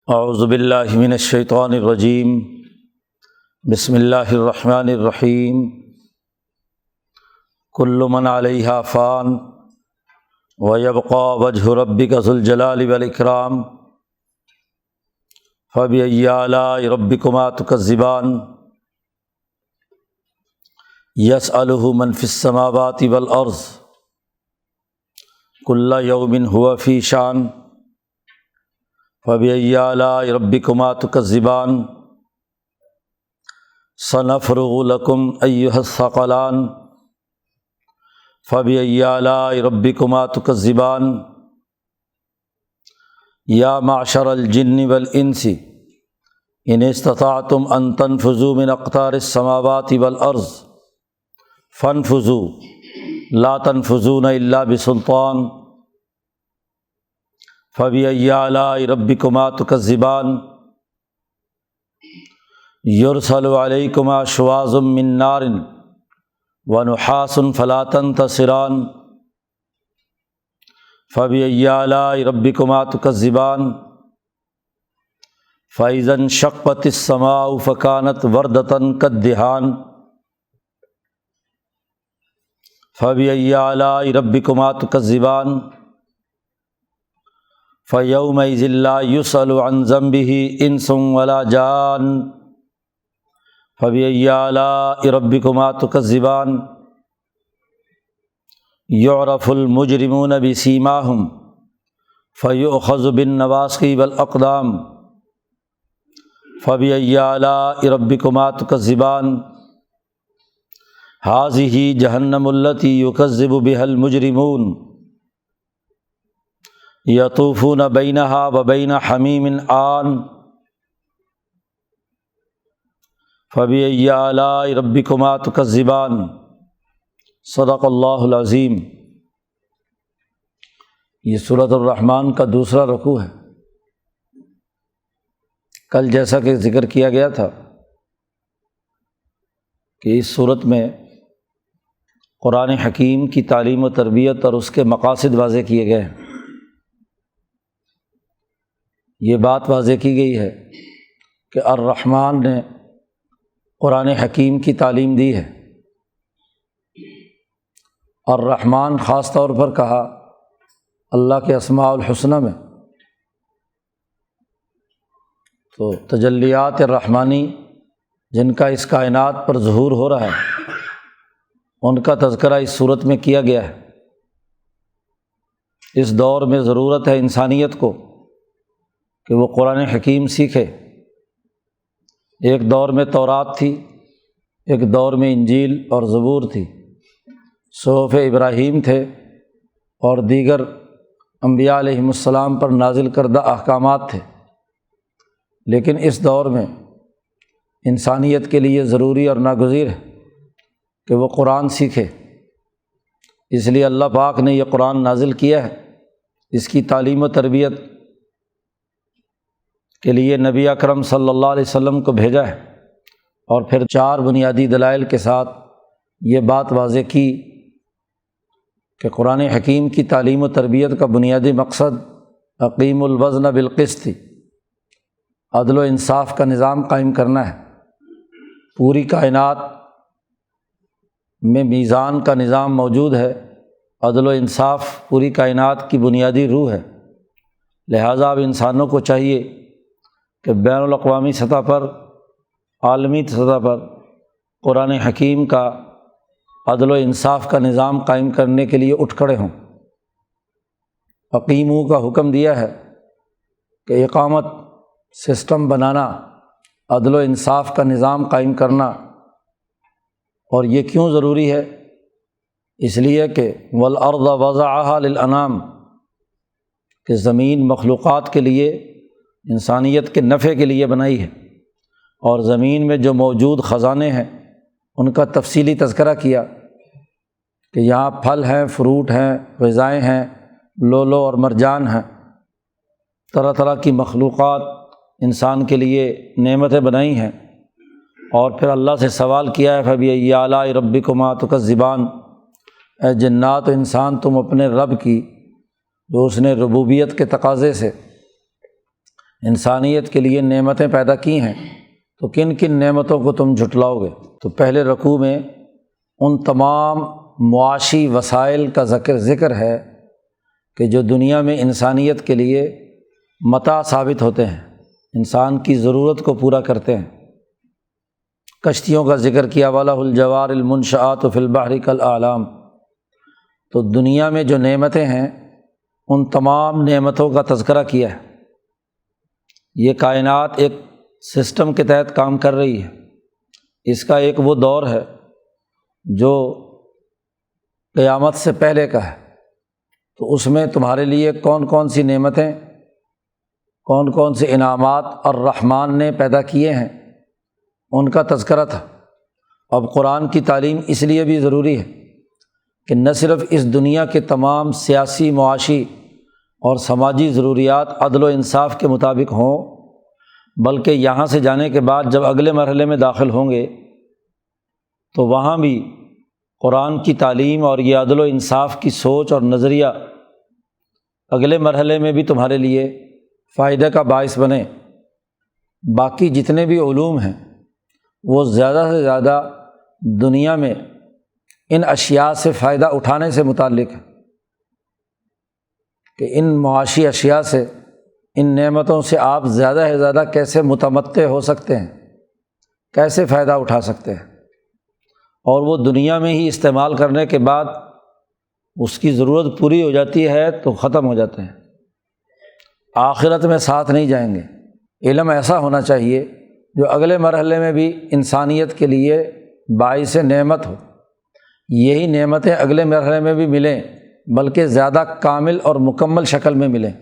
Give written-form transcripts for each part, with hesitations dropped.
اعوذ باللہ من الشیطان الرجیم بسم اللہ الرحمن الرحیم کل من علیہا فان ویبقى وجہ ربک ذو الجلال والاکرام فبأی آلاء ربکما تکذبان یسألہ من فی السماوات والارض کل یوم ھو فی شان فبأی آلاء ربکما تکذبان سنفرغ لکم ایھا الثقلان فبأی آلاء ربکما تکذبان یا معشر الجن والانس ان استطعتم ان تنفذوا من اقطار السماوات والارض فانفذوا لا تنفذون الا بسلطان فبأی آلاء ربکما تکذبان یرسل علیکما شواظ من نار ونحاس فلا تنتصران فبأی آلاء ربکما تکذبان فإذا انشقت السماء فكانت وردة كالدهان فبأی آلاء ربکما تکذبان فیومئذ لا یسأل عن ذنبہ انس ولا جان فبأی آلاء ربکما تکذبان یعرف المجرمون بسیماہم فیؤخذ بالنواصی والاقدام فبأی آلاء ربکما تکذبان ھذہ جہنم التی یکذب بہا المجرمون یطوفون بینہا وبین حمیم آن فبأی آلاء ربکما تکذبان صدق اللہ العظیم۔ یہ سورۃ الرحمن کا دوسرا رکوع ہے۔ کل جیسا کہ ذکر کیا گیا تھا کہ اس سورت میں قرآن حکیم کی تعلیم و تربیت اور اس کے مقاصد واضح کیے گئے ہیں۔ یہ بات واضح کی گئی ہے کہ الرحمن نے قرآن حکیم کی تعلیم دی ہے۔ الرحمن خاص طور پر کہا اللہ کے اسماء الحسنی میں، تو تجلیات الرحمانی جن کا اس کائنات پر ظہور ہو رہا ہے ان کا تذکرہ اس صورت میں کیا گیا ہے۔ اس دور میں ضرورت ہے انسانیت کو کہ وہ قرآن حکیم سیکھے۔ ایک دور میں تورات تھی، ایک دور میں انجیل اور زبور تھی، صحف ابراہیم تھے اور دیگر انبیاء علیہم السلام پر نازل کردہ احکامات تھے، لیکن اس دور میں انسانیت کے لیے ضروری اور ناگزیر ہے کہ وہ قرآن سیکھے۔ اس لیے اللہ پاک نے یہ قرآن نازل کیا ہے، اس کی تعلیم و تربیت کے لیے نبی اکرم صلی اللہ علیہ وسلم کو بھیجا ہے، اور پھر 4 بنیادی دلائل کے ساتھ یہ بات واضح کی کہ قرآن حکیم کی تعلیم و تربیت کا بنیادی مقصد اقیم الوزن بالقسط، عدل و انصاف کا نظام قائم کرنا ہے۔ پوری کائنات میں میزان کا نظام موجود ہے، عدل و انصاف پوری کائنات کی بنیادی روح ہے، لہٰذا اب انسانوں کو چاہیے کہ بین الاقوامی سطح پر، عالمی سطح پر قرآن حکیم کا عدل و انصاف کا نظام قائم کرنے کے لیے اٹھ کھڑے ہوں۔ اقیمو کا حکم دیا ہے کہ اقامت سسٹم بنانا، عدل و انصاف کا نظام قائم کرنا، اور یہ کیوں ضروری ہے؟ اس لیے کہ والارض وضعها للانام، کہ زمین مخلوقات کے لیے، انسانیت کے نفع کے لیے بنائی ہے، اور زمین میں جو موجود خزانے ہیں ان کا تفصیلی تذکرہ کیا کہ یہاں پھل ہیں، فروٹ ہیں، غذائیں ہیں، لولو اور مرجان ہیں، طرح طرح کی مخلوقات انسان کے لیے نعمتیں بنائی ہیں۔ اور پھر اللہ سے سوال کیا ہے فبأی آلاء ربکما تکذبان، اے جنات و انسان تم اپنے رب کی، جو اس نے ربوبیت کے تقاضے سے انسانیت کے لیے نعمتیں پیدا کی ہیں، تو کن کن نعمتوں کو تم جھٹلاؤ گے؟ تو پہلے رکوع میں ان تمام معاشی وسائل کا ذکر ہے کہ جو دنیا میں انسانیت کے لیے متاع ثابت ہوتے ہیں، انسان کی ضرورت کو پورا کرتے ہیں۔ کشتیوں کا ذکر کیا، وَلَهُ الْجَوَارِ الْمُنشَآتُ فِي الْبَحْرِ كَالْأَعْلَامِ۔ تو دنیا میں جو نعمتیں ہیں ان تمام نعمتوں کا تذکرہ کیا ہے۔ یہ کائنات ایک سسٹم کے تحت کام کر رہی ہے، اس کا ایک وہ دور ہے جو قیامت سے پہلے کا ہے، تو اس میں تمہارے لیے کون کون سی نعمتیں، کون کون سے انعامات الرحمن نے پیدا کیے ہیں، ان کا تذکرہ تھا۔ اب قرآن کی تعلیم اس لیے بھی ضروری ہے کہ نہ صرف اس دنیا کے تمام سیاسی، معاشی اور سماجی ضروریات عدل و انصاف کے مطابق ہوں، بلکہ یہاں سے جانے کے بعد جب اگلے مرحلے میں داخل ہوں گے تو وہاں بھی قرآن کی تعلیم اور یہ عدل و انصاف کی سوچ اور نظریہ اگلے مرحلے میں بھی تمہارے لیے فائدہ کا باعث بنے۔ باقی جتنے بھی علوم ہیں وہ زیادہ سے زیادہ دنیا میں ان اشیاء سے فائدہ اٹھانے سے متعلق ہے کہ ان معاشی اشیاء سے، ان نعمتوں سے آپ زیادہ سے زیادہ کیسے متمتع ہو سکتے ہیں، کیسے فائدہ اٹھا سکتے ہیں، اور وہ دنیا میں ہی استعمال کرنے کے بعد اس کی ضرورت پوری ہو جاتی ہے تو ختم ہو جاتے ہیں، آخرت میں ساتھ نہیں جائیں گے۔ علم ایسا ہونا چاہیے جو اگلے مرحلے میں بھی انسانیت کے لیے باعث نعمت ہو، یہی نعمتیں اگلے مرحلے میں بھی ملیں، بلکہ زیادہ کامل اور مکمل شکل میں ملیں۔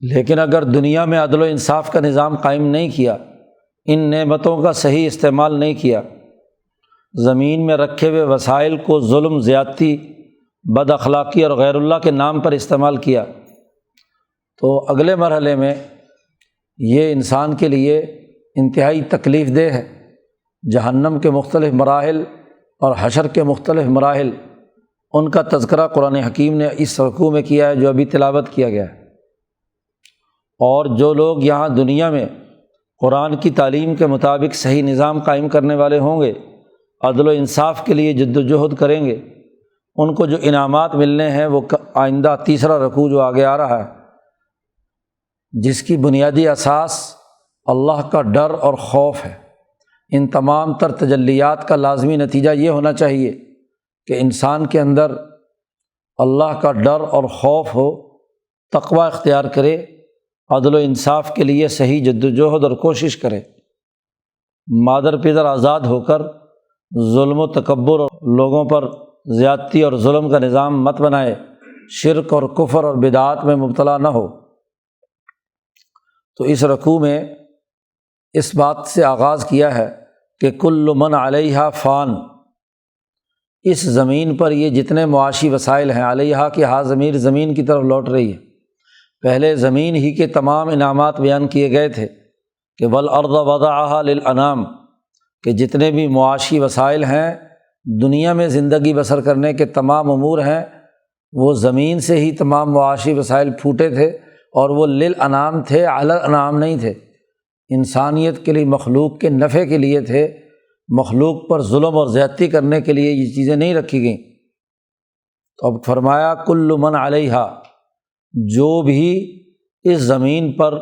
لیکن اگر دنیا میں عدل و انصاف کا نظام قائم نہیں کیا، ان نعمتوں کا صحیح استعمال نہیں کیا، زمین میں رکھے ہوئے وسائل کو ظلم، زیادتی، بد اخلاقی اور غیر اللہ کے نام پر استعمال کیا، تو اگلے مرحلے میں یہ انسان کے لیے انتہائی تکلیف دہ ہے۔ جہنم کے مختلف مراحل اور حشر کے مختلف مراحل، ان کا تذکرہ قرآن حکیم نے اس رکوع میں کیا ہے جو ابھی تلاوت کیا گیا ہے۔ اور جو لوگ یہاں دنیا میں قرآن کی تعلیم کے مطابق صحیح نظام قائم کرنے والے ہوں گے، عدل و انصاف کے لیے جد و جہد کریں گے، ان کو جو انعامات ملنے ہیں وہ آئندہ تیسرا رکوع جو آگے آ رہا ہے، جس کی بنیادی اساس اللہ کا ڈر اور خوف ہے۔ ان تمام تر تجلیات کا لازمی نتیجہ یہ ہونا چاہیے کہ انسان کے اندر اللہ کا ڈر اور خوف ہو، تقوی اختیار کرے، عدل و انصاف کے لیے صحیح جد و جہد اور کوشش کرے، مادر پدر آزاد ہو کر ظلم و تکبر اور لوگوں پر زیادتی اور ظلم کا نظام مت بنائے، شرک اور کفر اور بدعات میں مبتلا نہ ہو۔ تو اس رکوع میں اس بات سے آغاز کیا ہے کہ کل من علیہا فان، اس زمین پر یہ جتنے معاشی وسائل ہیں، علیہا کی ہا ضمیر زمین کی طرف لوٹ رہی ہے۔ پہلے زمین ہی کے تمام انعامات بیان کیے گئے تھے کہ والارض وضعها للانام، کہ جتنے بھی معاشی وسائل ہیں، دنیا میں زندگی بسر کرنے کے تمام امور ہیں، وہ زمین سے ہی تمام معاشی وسائل پھوٹے تھے، اور وہ للانام تھے، علی الانام نہیں تھے، انسانیت کے لیے، مخلوق کے نفع کے لیے تھے، مخلوق پر ظلم اور زیادتی کرنے کے لیے یہ چیزیں نہیں رکھی گئیں۔ تو اب فرمایا کل من علیہا، جو بھی اس زمین پر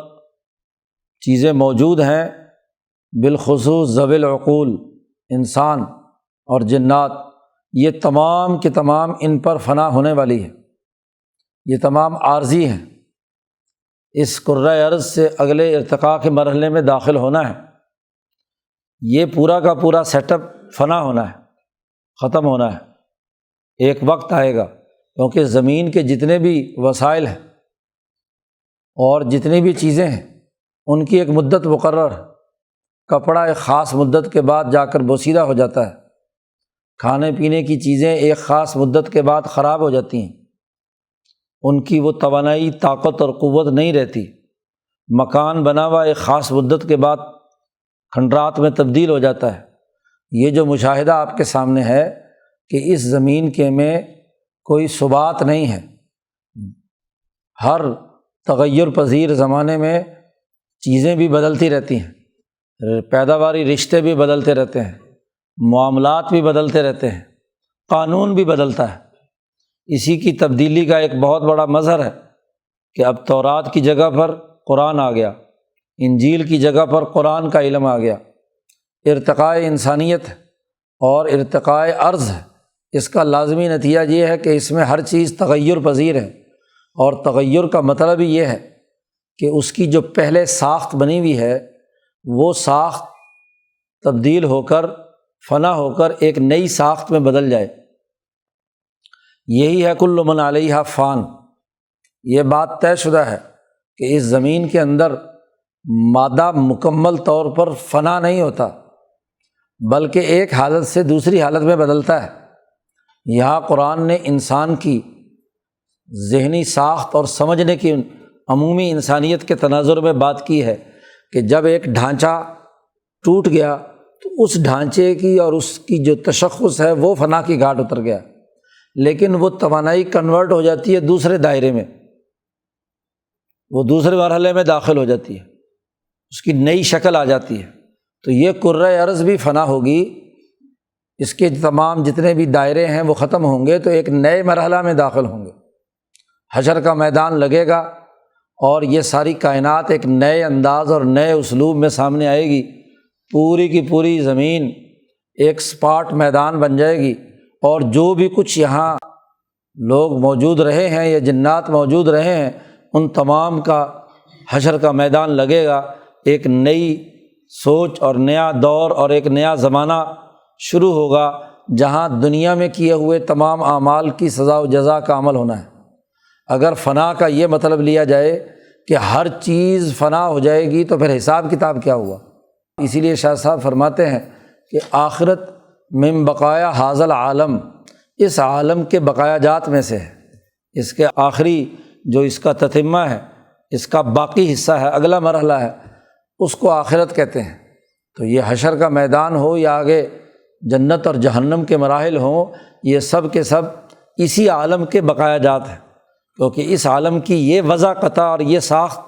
چیزیں موجود ہیں، بالخصوص ذوی العقول، انسان اور جنات، یہ تمام کے تمام ان پر فنا ہونے والی ہے، یہ تمام عارضی ہیں، اس کرۂ ارض سے اگلے ارتقاء کے مرحلے میں داخل ہونا ہے، یہ پورا کا پورا سیٹ اپ فنا ہونا ہے، ختم ہونا ہے، ایک وقت آئے گا، کیونکہ زمین کے جتنے بھی وسائل ہیں اور جتنی بھی چیزیں ہیں ان کی ایک مدت مقرر ہے۔ کپڑا ایک خاص مدت کے بعد جا کر بوسیدہ ہو جاتا ہے، کھانے پینے کی چیزیں ایک خاص مدت کے بعد خراب ہو جاتی ہیں، ان کی وہ توانائی، طاقت اور قوت نہیں رہتی۔ مکان بنا ہوا ایک خاص مدت کے بعد کھنڈرات میں تبدیل ہو جاتا ہے۔ یہ جو مشاہدہ آپ کے سامنے ہے کہ اس زمین کے میں کوئی ثبات نہیں ہے، ہر تغیر پذیر زمانے میں چیزیں بھی بدلتی رہتی ہیں، پیداواری رشتے بھی بدلتے رہتے ہیں، معاملات بھی بدلتے رہتے ہیں، قانون بھی بدلتا ہے۔ اسی کی تبدیلی کا ایک بہت بڑا مظہر ہے کہ اب تورات کی جگہ پر قرآن آ گیا، انجیل کی جگہ پر قرآن کا علم آ گیا۔ ارتقاء انسانیت اور ارتقاء ارض ہے، اس کا لازمی نتیجہ یہ ہے کہ اس میں ہر چیز تغیر پذیر ہے، اور تغیر کا مطلب ہی یہ ہے کہ اس کی جو پہلے ساخت بنی ہوئی ہے وہ ساخت تبدیل ہو کر فنا ہو کر ایک نئی ساخت میں بدل جائے۔ یہی ہے کل من علیہا فان۔ یہ بات طے شدہ ہے کہ اس زمین کے اندر مادہ مکمل طور پر فنا نہیں ہوتا، بلکہ ایک حالت سے دوسری حالت میں بدلتا ہے۔ یہاں قرآن نے انسان کی ذہنی ساخت اور سمجھنے کی عمومی انسانیت کے تناظر میں بات کی ہے کہ جب ایک ڈھانچہ ٹوٹ گیا تو اس ڈھانچے کی اور اس کی جو تشخص ہے وہ فنا کی گھاٹ اتر گیا، لیکن وہ توانائی کنورٹ ہو جاتی ہے دوسرے دائرے میں، وہ دوسرے مرحلے میں داخل ہو جاتی ہے، اس کی نئی شکل آ جاتی ہے۔ تو یہ کرۂ ارض بھی فنا ہوگی، اس کے تمام جتنے بھی دائرے ہیں وہ ختم ہوں گے تو ایک نئے مرحلہ میں داخل ہوں گے، حشر کا میدان لگے گا اور یہ ساری کائنات ایک نئے انداز اور نئے اسلوب میں سامنے آئے گی۔ پوری کی پوری زمین ایک سپاٹ میدان بن جائے گی، اور جو بھی کچھ یہاں لوگ موجود رہے ہیں یا جنات موجود رہے ہیں ان تمام کا حشر کا میدان لگے گا، ایک نئی سوچ اور نیا دور اور ایک نیا زمانہ شروع ہوگا جہاں دنیا میں کیے ہوئے تمام اعمال کی سزا و جزا کا عمل ہونا ہے۔ اگر فنا کا یہ مطلب لیا جائے کہ ہر چیز فنا ہو جائے گی تو پھر حساب کتاب کیا ہوا؟ اسی لیے شاہ صاحب فرماتے ہیں کہ آخرت من بقایا حاضل عالم، اس عالم کے بقایا جات میں سے ہے، اس کے آخری جو اس کا تتمہ ہے، اس کا باقی حصہ ہے، اگلا مرحلہ ہے، اس کو آخرت کہتے ہیں۔ تو یہ حشر کا میدان ہو یا آگے جنت اور جہنم کے مراحل ہوں، یہ سب کے سب اسی عالم کے بقایا جات ہیں، کیونکہ اس عالم کی یہ وضع اور یہ ساخت،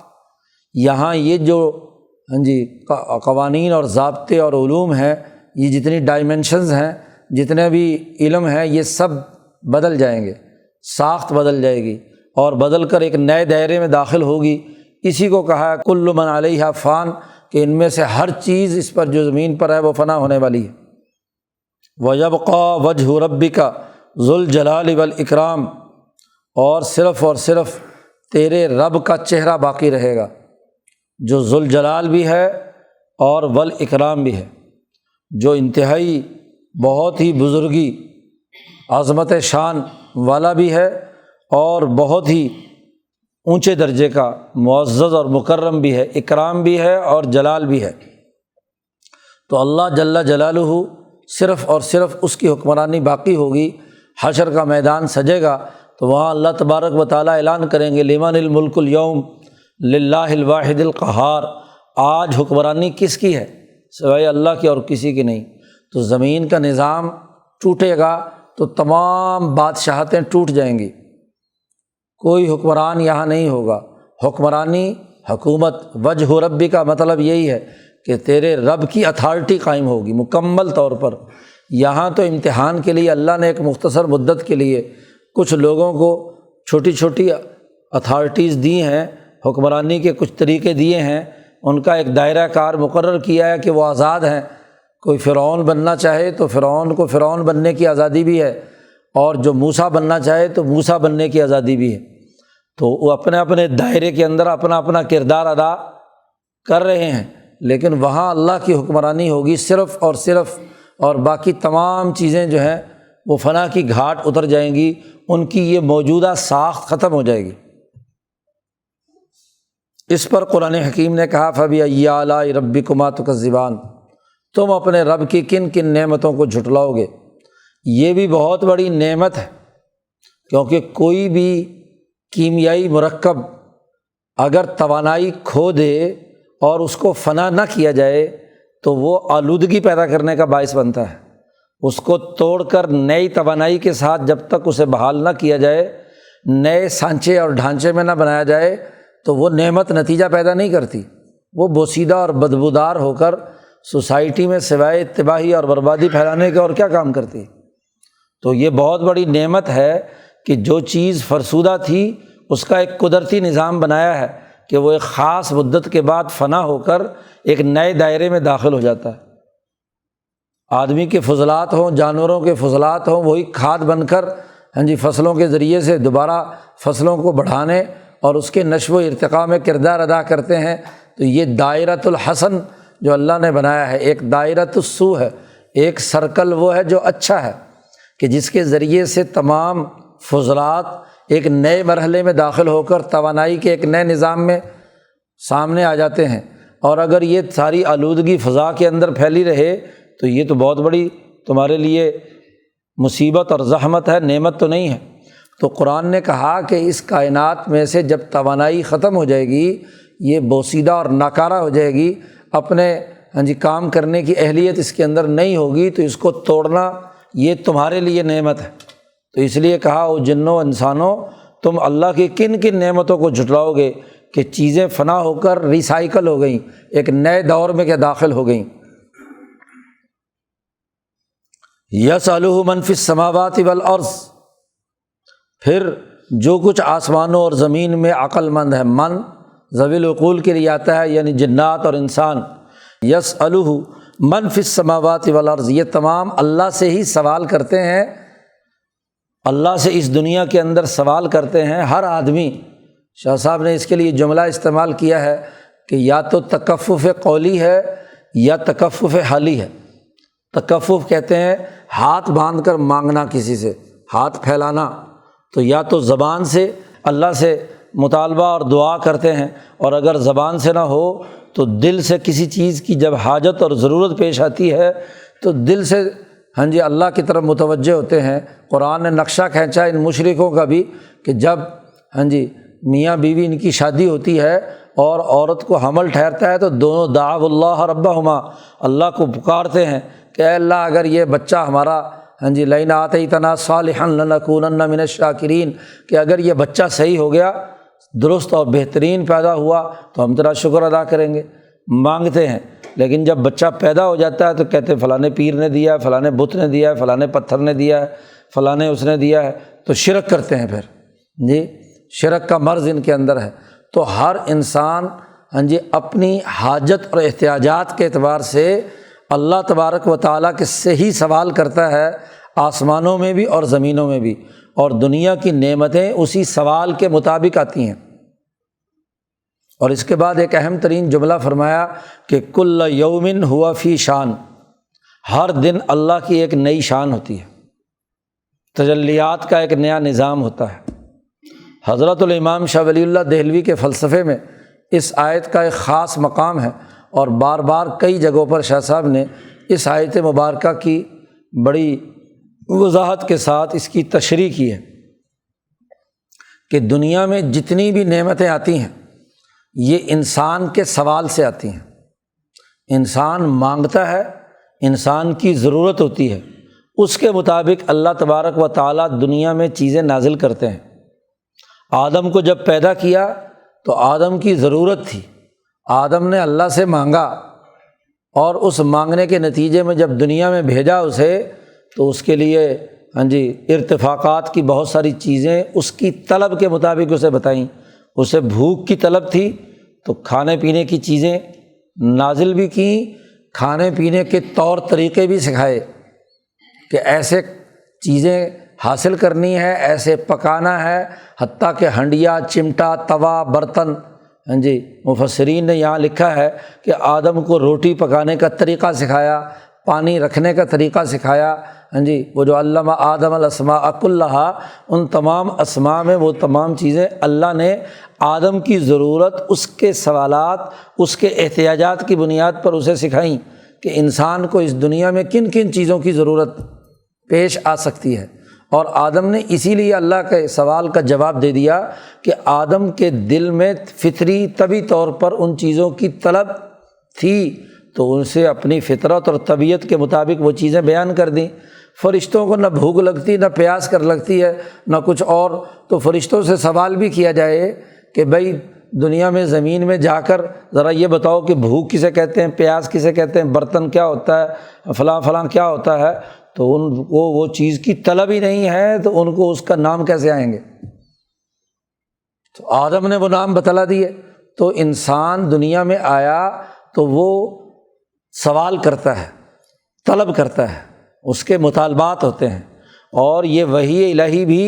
یہاں یہ جو قوانین اور ضابطے اور علوم ہیں، یہ جتنی ڈائمنشنز ہیں، جتنے بھی علم ہیں، یہ سب بدل جائیں گے، ساخت بدل جائے گی اور بدل کر ایک نئے دائرے میں داخل ہوگی۔ اسی کو کہا ہے کل من علیہا فان، کہ ان میں سے ہر چیز اس پر جو زمین پر ہے وہ فنا ہونے والی ہے۔ وَيَبْقَى وَجْهُ رَبِّكَ ذُو الْجَلَالِ وَالْإِكْرَامِ، اور صرف تیرے رب کا چہرہ باقی رہے گا، جو ذو الجلال بھی ہے اور والاکرام بھی ہے، جو انتہائی بہت ہی بزرگی عظمت شان والا بھی ہے اور بہت ہی اونچے درجے کا معزز اور مکرم بھی ہے، اکرام بھی ہے اور جلال بھی ہے۔ تو اللہ جل جلالہ صرف اور صرف اس کی حکمرانی باقی ہوگی۔ حشر کا میدان سجے گا تو وہاں اللہ تبارک و تعالیٰ اعلان کریں گے لمن الملک اليوم للہ الواحد القہار، آج حکمرانی کس کی ہے؟ سوائے اللہ کی اور کسی کی نہیں۔ تو زمین کا نظام ٹوٹے گا تو تمام بادشاہتیں ٹوٹ جائیں گی، کوئی حکمران یہاں نہیں ہوگا۔ حکمرانی، حکومت، وجہ ربی کا مطلب یہی ہے کہ تیرے رب کی اتھارٹی قائم ہوگی مکمل طور پر۔ یہاں تو امتحان کے لیے اللہ نے ایک مختصر مدت کے لیے کچھ لوگوں کو چھوٹی چھوٹی اتھارٹیز دی ہیں، حکمرانی کے کچھ طریقے دیے ہیں، ان کا ایک دائرہ کار مقرر کیا ہے کہ وہ آزاد ہیں۔ کوئی فرعون بننا چاہے تو فرعون کو فرعون بننے کی آزادی بھی ہے، اور جو موسیٰ بننا چاہے تو موسیٰ بننے کی آزادی بھی ہے۔ تو وہ اپنے اپنے دائرے کے اندر اپنا اپنا کردار ادا کر رہے ہیں، لیکن وہاں اللہ کی حکمرانی ہوگی صرف اور صرف، اور باقی تمام چیزیں جو ہیں وہ فنا کی گھاٹ اتر جائیں گی، ان کی یہ موجودہ ساخت ختم ہو جائے گی۔ اس پر قرآن حکیم نے کہا فَبِأَيِّ آلَاءِ رَبِّكُمَا تُكَذِّبَانِ، تم اپنے رب کی کن کن نعمتوں کو جھٹلاؤ گے۔ یہ بھی بہت بڑی نعمت ہے، کیونکہ کوئی بھی کیمیائی مرکب اگر توانائی کھو دے اور اس کو فنا نہ کیا جائے تو وہ آلودگی پیدا کرنے کا باعث بنتا ہے۔ اس کو توڑ کر نئی توانائی کے ساتھ جب تک اسے بحال نہ کیا جائے، نئے سانچے اور ڈھانچے میں نہ بنایا جائے تو وہ نعمت نتیجہ پیدا نہیں کرتی، وہ بوسیدہ اور بدبودار ہو کر سوسائٹی میں سوائے تباہی اور بربادی پھیلانے کے اور کیا کام کرتی ہے۔ تو یہ بہت بڑی نعمت ہے کہ جو چیز فرسودہ تھی اس کا ایک قدرتی نظام بنایا ہے کہ وہ ایک خاص مدت کے بعد فنا ہو کر ایک نئے دائرے میں داخل ہو جاتا ہے۔ آدمی کے فضلات ہوں، جانوروں کے فضلات ہوں، وہی کھاد بن کر فصلوں کے ذریعے سے دوبارہ فصلوں کو بڑھانے اور اس کے نشو و ارتقاء میں کردار ادا کرتے ہیں۔ تو یہ دائرۃ الحسن جو اللہ نے بنایا ہے، ایک دائرۃ السوء ہے، ایک سرکل وہ ہے جو اچھا ہے کہ جس کے ذریعے سے تمام فضلات ایک نئے مرحلے میں داخل ہو کر توانائی کے ایک نئے نظام میں سامنے آ جاتے ہیں۔ اور اگر یہ ساری آلودگی فضا کے اندر پھیلی رہے تو یہ تو بہت بڑی تمہارے لیے مصیبت اور زحمت ہے، نعمت تو نہیں ہے۔ تو قرآن نے کہا کہ اس کائنات میں سے جب توانائی ختم ہو جائے گی، یہ بوسیدہ اور ناکارہ ہو جائے گی، اپنے کام کرنے کی اہلیت اس کے اندر نہیں ہوگی، تو اس کو توڑنا یہ تمہارے لیے نعمت ہے۔ تو اس لیے کہا او جنوں انسانوں، تم اللہ کی کن کن نعمتوں کو جھٹلاؤ گے کہ چیزیں فنا ہو کر ریسائیکل ہو گئیں، ایک نئے دور میں داخل ہو گئیں۔ یسألہ من فی السماوات والارض، پھر جو کچھ آسمانوں اور زمین میں عقل مند ہے، من ذوی العقول کے لیے آتا ہے، یعنی جنات اور انسان۔ یسألہ من فی السماوات والارض، یہ تمام اللہ سے ہی سوال کرتے ہیں، اللہ سے اس دنیا کے اندر سوال کرتے ہیں ہر آدمی۔ شاہ صاحب نے اس کے لیے جملہ استعمال کیا ہے کہ یا تو تکفف قولی ہے یا تکفف حالی ہے۔ تکفف کہتے ہیں ہاتھ باندھ کر مانگنا، کسی سے ہاتھ پھیلانا، تو یا تو زبان سے اللہ سے مطالبہ اور دعا کرتے ہیں، اور اگر زبان سے نہ ہو تو دل سے کسی چیز کی جب حاجت اور ضرورت پیش آتی ہے تو دل سے اللہ کی طرف متوجہ ہوتے ہیں۔ قرآن نے نقشہ کھینچا ان مشرکوں کا بھی کہ جب میاں بیوی ان کی شادی ہوتی ہے اور عورت کو حمل ٹھہرتا ہے تو دونوں دعوا اللہ ربہما، اللہ کو پکارتے ہیں کہ اے اللہ اگر یہ بچہ ہمارا لئن آتیتنا صالحا لنکونن من الشاکرین، کہ اگر یہ بچہ صحیح ہو گیا، درست اور بہترین پیدا ہوا تو ہم تیرا شکر ادا کریں گے، مانگتے ہیں۔ لیکن جب بچہ پیدا ہو جاتا ہے تو کہتے ہیں فلاں پیر نے دیا ہے، فلاں بت نے دیا ہے، فلاں پتھر نے دیا ہے، فلاں اس نے دیا ہے، تو شرک کرتے ہیں پھر شرک کا مرض ان کے اندر ہے۔ تو ہر انسان اپنی حاجت اور احتیاجات کے اعتبار سے اللہ تبارک و تعالیٰ کے سے ہی سوال کرتا ہے، آسمانوں میں بھی اور زمینوں میں بھی، اور دنیا کی نعمتیں اسی سوال کے مطابق آتی ہیں۔ اور اس کے بعد ایک اہم ترین جملہ فرمایا کہ کل یوم ہوا فی شان، ہر دن اللہ کی ایک نئی شان ہوتی ہے، تجلیات کا ایک نیا نظام ہوتا ہے۔ حضرت الامام شاہ ولی اللہ دہلوی کے فلسفے میں اس آیت کا ایک خاص مقام ہے، اور بار بار کئی جگہوں پر شاہ صاحب نے اس آیت مبارکہ کی بڑی وضاحت کے ساتھ اس کی تشریح کی ہے کہ دنیا میں جتنی بھی نعمتیں آتی ہیں یہ انسان کے سوال سے آتی ہیں۔ انسان مانگتا ہے، انسان کی ضرورت ہوتی ہے، اس کے مطابق اللہ تبارک و تعالیٰ دنیا میں چیزیں نازل کرتے ہیں۔ آدم کو جب پیدا کیا تو آدم کی ضرورت تھی، آدم نے اللہ سے مانگا، اور اس مانگنے کے نتیجے میں جب دنیا میں بھیجا اسے تو اس کے لیے ارتفاقات کی بہت ساری چیزیں اس کی طلب کے مطابق اسے بتائیں۔ اسے بھوک کی طلب تھی تو کھانے پینے کی چیزیں نازل بھی کیں، کھانے پینے کے طور طریقے بھی سکھائے کہ ایسے چیزیں حاصل کرنی ہے، ایسے پکانا ہے، حتیٰ کہ ہنڈیا، چمٹا، توا، برتن۔ مفسرین نے یہاں لکھا ہے کہ آدم کو روٹی پکانے کا طریقہ سکھایا، پانی رکھنے کا طریقہ سکھایا۔ وہ جو علم آدم الاسماء کلہا، ان تمام اسماء میں وہ تمام چیزیں اللہ نے آدم کی ضرورت، اس کے سوالات، اس کے احتیاجات کی بنیاد پر اسے سکھائیں کہ انسان کو اس دنیا میں کن کن چیزوں کی ضرورت پیش آ سکتی ہے۔ اور آدم نے اسی لیے اللہ کے سوال کا جواب دے دیا کہ آدم کے دل میں فطری طبی طور پر ان چیزوں کی طلب تھی، تو ان سے اپنی فطرت اور طبیعت کے مطابق وہ چیزیں بیان کر دیں۔ فرشتوں کو نہ بھوک لگتی، نہ پیاس کر لگتی ہے، نہ کچھ اور، تو فرشتوں سے سوال بھی کیا جائے کہ بھائی دنیا میں زمین میں جا کر ذرا یہ بتاؤ کہ بھوک کسے کہتے ہیں، پیاس کسے کہتے ہیں، برتن کیا ہوتا ہے، فلاں فلاں کیا ہوتا ہے، تو ان کو وہ چیز کی طلب ہی نہیں ہے تو ان کو اس کا نام کیسے آئیں گے؟ تو آدم نے وہ نام بتلا دیے۔ تو انسان دنیا میں آیا تو وہ سوال کرتا ہے، طلب کرتا ہے، اس کے مطالبات ہوتے ہیں، اور یہ وحی الہی بھی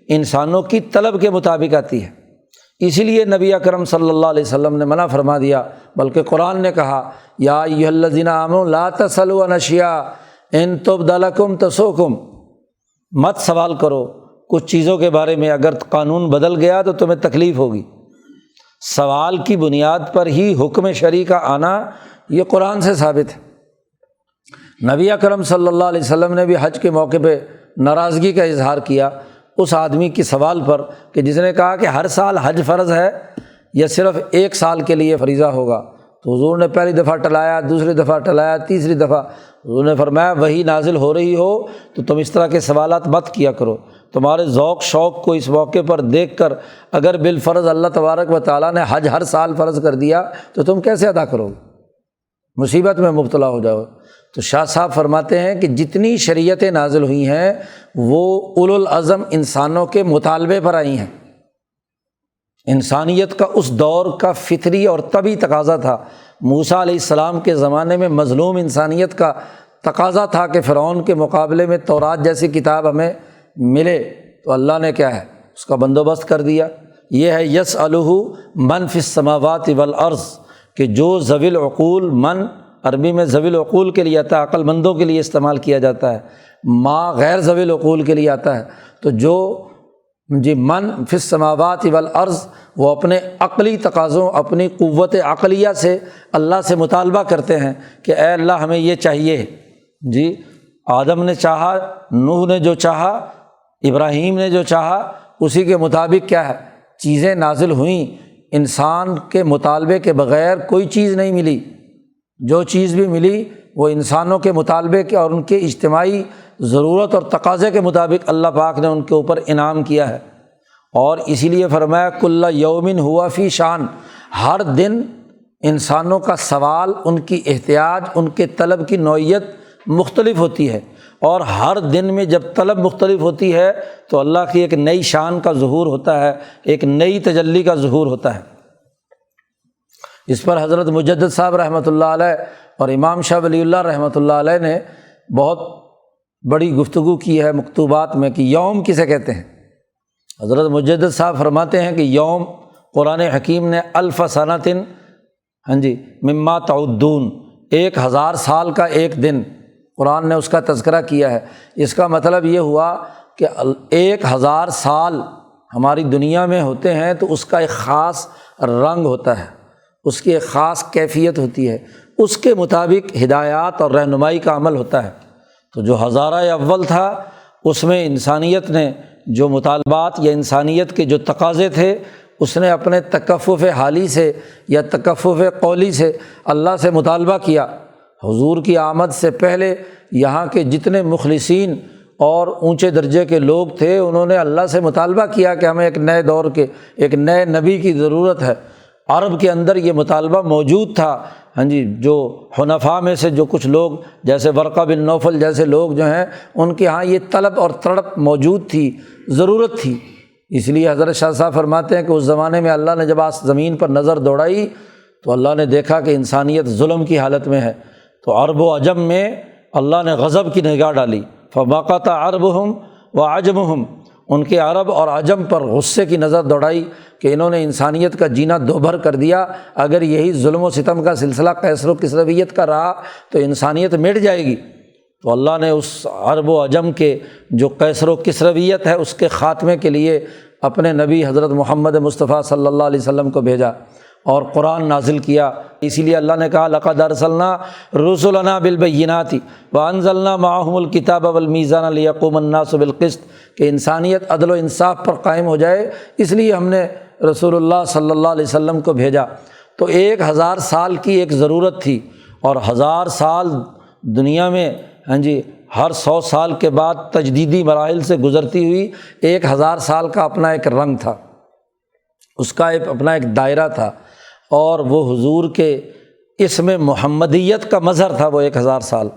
انسانوں کی طلب کے مطابق آتی ہے۔ اسی لیے نبی اکرم صلی اللہ علیہ وسلم نے منع فرما دیا، بلکہ قرآن نے کہا یا ایھا الذین آمنوا لا تسألوا عن اشیاء ان تبد لکم تسؤکم، مت سوال کرو کچھ چیزوں کے بارے میں، اگر قانون بدل گیا تو تمہیں تکلیف ہوگی۔ سوال کی بنیاد پر ہی حکم شرعی کا آنا یہ قرآن سے ثابت ہے۔ نبی اکرم صلی اللہ علیہ وسلم نے بھی حج کے موقع پہ ناراضگی کا اظہار کیا اس آدمی کے سوال پر کہ جس نے کہا کہ ہر سال حج فرض ہے یا صرف ایک سال کے لیے فریضہ ہوگا، تو حضور نے پہلی دفعہ ٹلایا، دوسری دفعہ ٹلایا، تیسری دفعہ حضور نے فرمایا وہی نازل ہو رہی ہو تو تم اس طرح کے سوالات مت کیا کرو، تمہارے ذوق شوق کو اس موقع پر دیکھ کر اگر بالفرض اللہ تبارک و تعالیٰ نے حج ہر سال فرض کر دیا تو تم کیسے ادا کرو گے، مصیبت میں مبتلا ہو جاؤ۔ تو شاہ صاحب فرماتے ہیں کہ جتنی شریعتیں نازل ہوئی ہیں وہ اولو العزم انسانوں کے مطالبے پر آئی ہیں۔ انسانیت کا اس دور کا فطری اور طبعی تقاضا تھا۔ موسیٰ علیہ السلام کے زمانے میں مظلوم انسانیت کا تقاضا تھا کہ فرعون کے مقابلے میں تورات جیسی کتاب ہمیں ملے، تو اللہ نے کیا ہے اس کا بندوبست کر دیا۔ یہ ہے یسألہ من فی السماوات والارض، کہ جو ذوی العقول، من عربی میں ذوی العقول کے لیے آتا ہے، عقل مندوں کے لیے استعمال کیا جاتا ہے، ما غیر ذوی العقول کے لیے آتا ہے، تو جو من فی السماوات والارض وہ اپنے عقلی تقاضوں، اپنی قوت عقلیہ سے اللہ سے مطالبہ کرتے ہیں کہ اے اللہ ہمیں یہ چاہیے۔ جی آدم نے چاہا، نوح نے جو چاہا، ابراہیم نے جو چاہا، اسی کے مطابق کیا ہے چیزیں نازل ہوئیں۔ انسان کے مطالبے کے بغیر کوئی چیز نہیں ملی، جو چیز بھی ملی وہ انسانوں کے مطالبے کے اور ان کے اجتماعی ضرورت اور تقاضے کے مطابق اللہ پاک نے ان کے اوپر انعام کیا ہے۔ اور اسی لیے فرمایا کل یوم ہوا فی شان، ہر دن انسانوں کا سوال، ان کی احتیاج، ان کے طلب کی نوعیت مختلف ہوتی ہے، اور ہر دن میں جب طلب مختلف ہوتی ہے تو اللہ کی ایک نئی شان کا ظہور ہوتا ہے، ایک نئی تجلی کا ظہور ہوتا ہے۔ اس پر حضرت مجدد صاحب رحمۃ اللہ علیہ اور امام شاہ ولی اللہ رحمۃ اللہ علیہ نے بہت بڑی گفتگو کی ہے مکتوبات میں کہ یوم کسے کہتے ہیں۔ حضرت مجدد صاحب فرماتے ہیں کہ یوم قرآن حکیم نے الف سنۃ مما تعدون، 1000 سال کا ایک دن قرآن نے اس کا تذکرہ کیا ہے۔ اس کا مطلب یہ ہوا کہ 1000 سال ہماری دنیا میں ہوتے ہیں تو اس کا ایک خاص رنگ ہوتا ہے، اس کی ایک خاص کیفیت ہوتی ہے، اس کے مطابق ہدایات اور رہنمائی کا عمل ہوتا ہے۔ تو جو ہزارہ اول تھا اس میں انسانیت نے جو مطالبات یا انسانیت کے جو تقاضے تھے اس نے اپنے تکفف حالی سے یا تکفف قولی سے اللہ سے مطالبہ کیا۔ حضور کی آمد سے پہلے یہاں کے جتنے مخلصین اور اونچے درجے کے لوگ تھے انہوں نے اللہ سے مطالبہ کیا کہ ہمیں ایک نئے دور کے ایک نئے نبی کی ضرورت ہے۔ عرب کے اندر یہ مطالبہ موجود تھا۔ جو حنفاء میں سے جو کچھ لوگ جیسے ورقہ بن نوفل جیسے لوگ جو ہیں ان کے ہاں یہ طلب اور تڑپ موجود تھی، ضرورت تھی۔ اس لیے حضرت شاہ صاحب فرماتے ہیں کہ اس زمانے میں اللہ نے جب زمین پر نظر دوڑائی تو اللہ نے دیکھا کہ انسانیت ظلم کی حالت میں ہے، تو عرب و عجم میں اللہ نے غضب کی نگاہ ڈالی۔ فبقت عربہم وعجمہم، ان کے عرب اور عجم پر غصے کی نظر دوڑائی کہ انہوں نے انسانیت کا جینا دوبھر کر دیا۔ اگر یہی ظلم و ستم کا سلسلہ قیصر و کسرویت کا رہا تو انسانیت مٹ جائے گی۔ تو اللہ نے اس عرب و عجم کے جو قیصر و کسرویت ہے اس کے خاتمے کے لیے اپنے نبی حضرت محمد مصطفیٰ صلی اللہ علیہ وسلم کو بھیجا اور قرآن نازل کیا۔ اسی لیے اللہ نے کہا لقد ارسلنا رسلنا بالبینات وانزلنا معهم الکتاب والمیزان لیقوم الناس بالقسط، کہ انسانیت عدل و انصاف پر قائم ہو جائے، اس لیے ہم نے رسول اللہ صلی اللہ علیہ وسلم کو بھیجا۔ تو 1000 سال کی ایک ضرورت تھی، اور 1000 سال دنیا میں ہر 100 سال کے بعد تجدیدی مراحل سے گزرتی ہوئی 1000 سال کا اپنا ایک رنگ تھا۔ اس کا اپنا ایک دائرہ تھا، اور وہ حضور کے اسم محمدیت کا مظہر تھا وہ 1000 سال،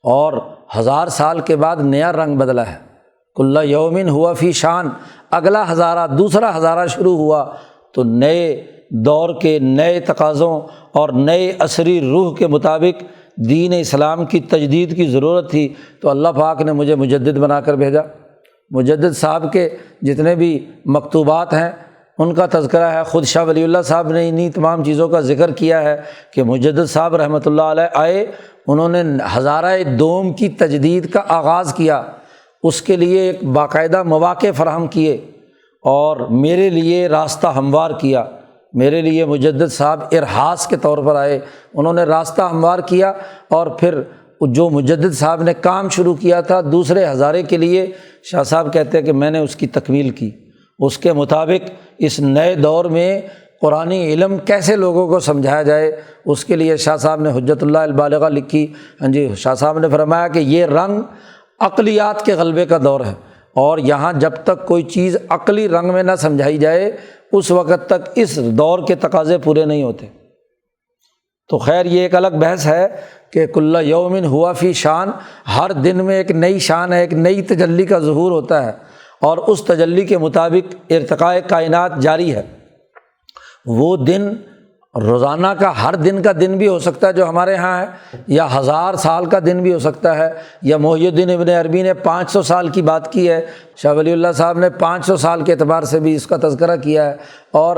اور 1000 سال کے بعد نیا رنگ بدلا ہے۔ کل یومن ہوا فی شان، اگلا ہزارہ، دوسرا ہزارہ شروع ہوا تو نئے دور کے نئے تقاضوں اور نئے عصری روح کے مطابق دین اسلام کی تجدید کی ضرورت تھی، تو اللہ پاک نے مجھے مجدد بنا کر بھیجا۔ مجدد صاحب کے جتنے بھی مکتوبات ہیں ان کا تذکرہ ہے، خود شاہ ولی اللہ صاحب نے انہی تمام چیزوں کا ذکر کیا ہے کہ مجدد صاحب رحمۃ اللہ علیہ آئے، انہوں نے ہزارہ دوم کی تجدید کا آغاز کیا، اس کے لیے ایک باقاعدہ مواقع فراہم کیے اور میرے لیے راستہ ہموار کیا۔ میرے لیے مجدد صاحب ارحاس کے طور پر آئے، انہوں نے راستہ ہموار کیا، اور پھر جو مجدد صاحب نے کام شروع کیا تھا دوسرے ہزارے کے لیے، شاہ صاحب کہتے ہیں کہ میں نے اس کی تکمیل کی۔ اس کے مطابق اس نئے دور میں قرآنی علم کیسے لوگوں کو سمجھایا جائے، اس کے لیے شاہ صاحب نے حجت اللہ البالغہ لکھی۔ شاہ صاحب نے فرمایا کہ یہ رنگ عقلیات کے غلبے کا دور ہے، اور یہاں جب تک کوئی چیز عقلی رنگ میں نہ سمجھائی جائے اس وقت تک اس دور کے تقاضے پورے نہیں ہوتے۔ تو خیر یہ ایک الگ بحث ہے کہ کل یومن ہوا فی شان، ہر دن میں ایک نئی شان ہے، ایک نئی تجلی کا ظہور ہوتا ہے، اور اس تجلی کے مطابق ارتقاء کائنات جاری ہے۔ وہ دن روزانہ کا ہر دن کا دن بھی ہو سکتا ہے جو ہمارے ہاں ہے، یا 1000 سال کا دن بھی ہو سکتا ہے، یا محی الدین ابن عربی نے 500 سال کی بات کی ہے، شاہ ولی اللہ صاحب نے 500 سال کے اعتبار سے بھی اس کا تذکرہ کیا ہے، اور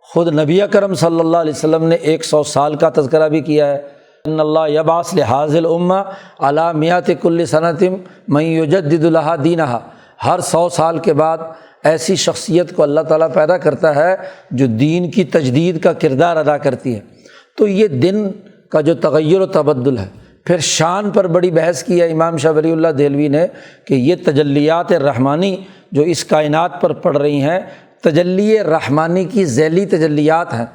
خود نبی اکرم صلی اللہ علیہ وسلم نے 100 سال کا تذکرہ بھی کیا ہے۔ ان اللہ یبعث لہذہ الامہ علی میۃ کل سنۃ من یجدد لہا دینہا، ہر 100 سال کے بعد ایسی شخصیت کو اللہ تعالیٰ پیدا کرتا ہے جو دین کی تجدید کا کردار ادا کرتی ہے۔ تو یہ دن کا جو تغیر و تبدل ہے، پھر شان پر بڑی بحث کی ہے امام شاہ ولی اللہ دہلوی نے کہ یہ تجلیات رحمانی جو اس کائنات پر پڑ رہی ہیں، تجلی رحمانی کی ذیلی تجلیات ہیں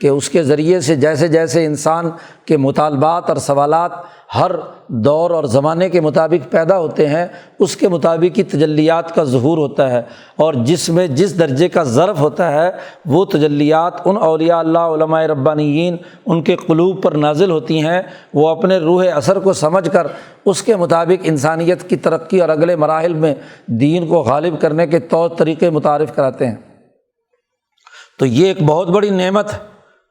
کہ اس کے ذریعے سے جیسے جیسے انسان کے مطالبات اور سوالات ہر دور اور زمانے کے مطابق پیدا ہوتے ہیں، اس کے مطابق ہی تجلیات کا ظہور ہوتا ہے، اور جس میں جس درجے کا ظرف ہوتا ہے وہ تجلیات ان اولیاء اللہ علماء ربانیین ان کے قلوب پر نازل ہوتی ہیں، وہ اپنے روح اثر کو سمجھ کر اس کے مطابق انسانیت کی ترقی اور اگلے مراحل میں دین کو غالب کرنے کے طور طریقے متعارف کراتے ہیں۔ تو یہ ایک بہت بڑی نعمت ہے،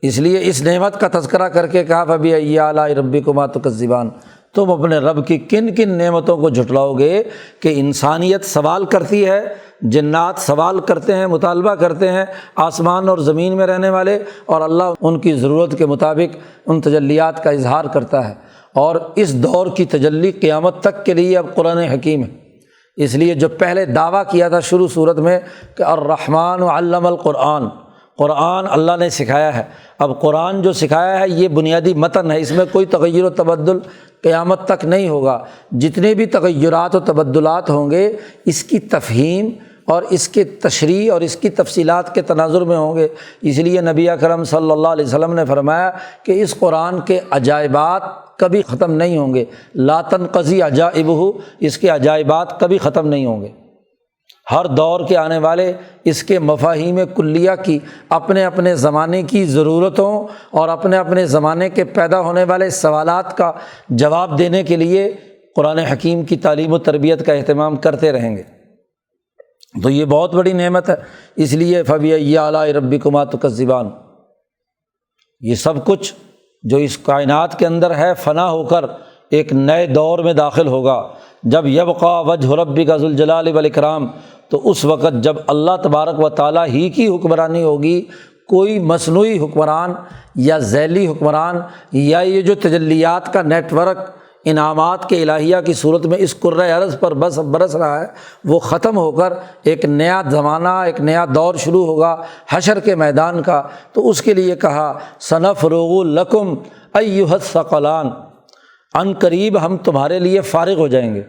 اس لیے اس نعمت کا تذکرہ کر کے کہا فَبِأَيِّ آلَاءِ رَبِّكُمَا تُكَذِّبَانِ، تم اپنے رب کی کن کن نعمتوں کو جھٹلاؤ گے کہ انسانیت سوال کرتی ہے، جنات سوال کرتے ہیں، مطالبہ کرتے ہیں، آسمان اور زمین میں رہنے والے، اور اللہ ان کی ضرورت کے مطابق ان تجلیات کا اظہار کرتا ہے۔ اور اس دور کی تجلی قیامت تک کے لیے اب قرآن حکیم ہے، اس لیے جو پہلے دعویٰ کیا تھا شروع صورت میں کہ الرحمن علم القرآن، قرآن اللہ نے سکھایا ہے، اب قرآن جو سکھایا ہے یہ بنیادی متن ہے، اس میں کوئی تغیر و تبدل قیامت تک نہیں ہوگا۔ جتنے بھی تغیرات و تبدلات ہوں گے اس کی تفہیم اور اس کے تشریح اور اس کی تفصیلات کے تناظر میں ہوں گے۔ اس لیے نبی اکرم صلی اللہ علیہ وسلم نے فرمایا کہ اس قرآن کے عجائبات کبھی ختم نہیں ہوں گے، لا تنقضی عجائبہ، اس کے عجائبات کبھی ختم نہیں ہوں گے۔ ہر دور کے آنے والے اس کے مفاہیم کلیہ کی اپنے اپنے زمانے کی ضرورتوں اور اپنے اپنے زمانے کے پیدا ہونے والے سوالات کا جواب دینے کے لیے قرآن حکیم کی تعلیم و تربیت کا اہتمام کرتے رہیں گے۔ تو یہ بہت بڑی نعمت ہے، اس لیے فَبِأَيِّ آلَاءِ رَبِّكُمَا تُكَذِّبَانِ، یہ سب کچھ جو اس کائنات کے اندر ہے فنا ہو کر ایک نئے دور میں داخل ہوگا۔ جب یبقیٰ وجہ ربک ذو الجلال والاکرام، تو اس وقت جب اللہ تبارک و تعالیٰ ہی کی حکمرانی ہوگی، کوئی مصنوعی حکمران یا ذیلی حکمران یا یہ جو تجلیات کا نیٹ ورک انعامات کے الہیہ کی صورت میں اس کرۂ ارض پر بس برس رہا ہے، وہ ختم ہو کر ایک نیا زمانہ، ایک نیا دور شروع ہوگا حشر کے میدان کا۔ تو اس کے لیے کہا سنفرغ لکم ایھا الثقلان، عن قریب ہم تمہارے لیے فارغ ہو جائیں گے۔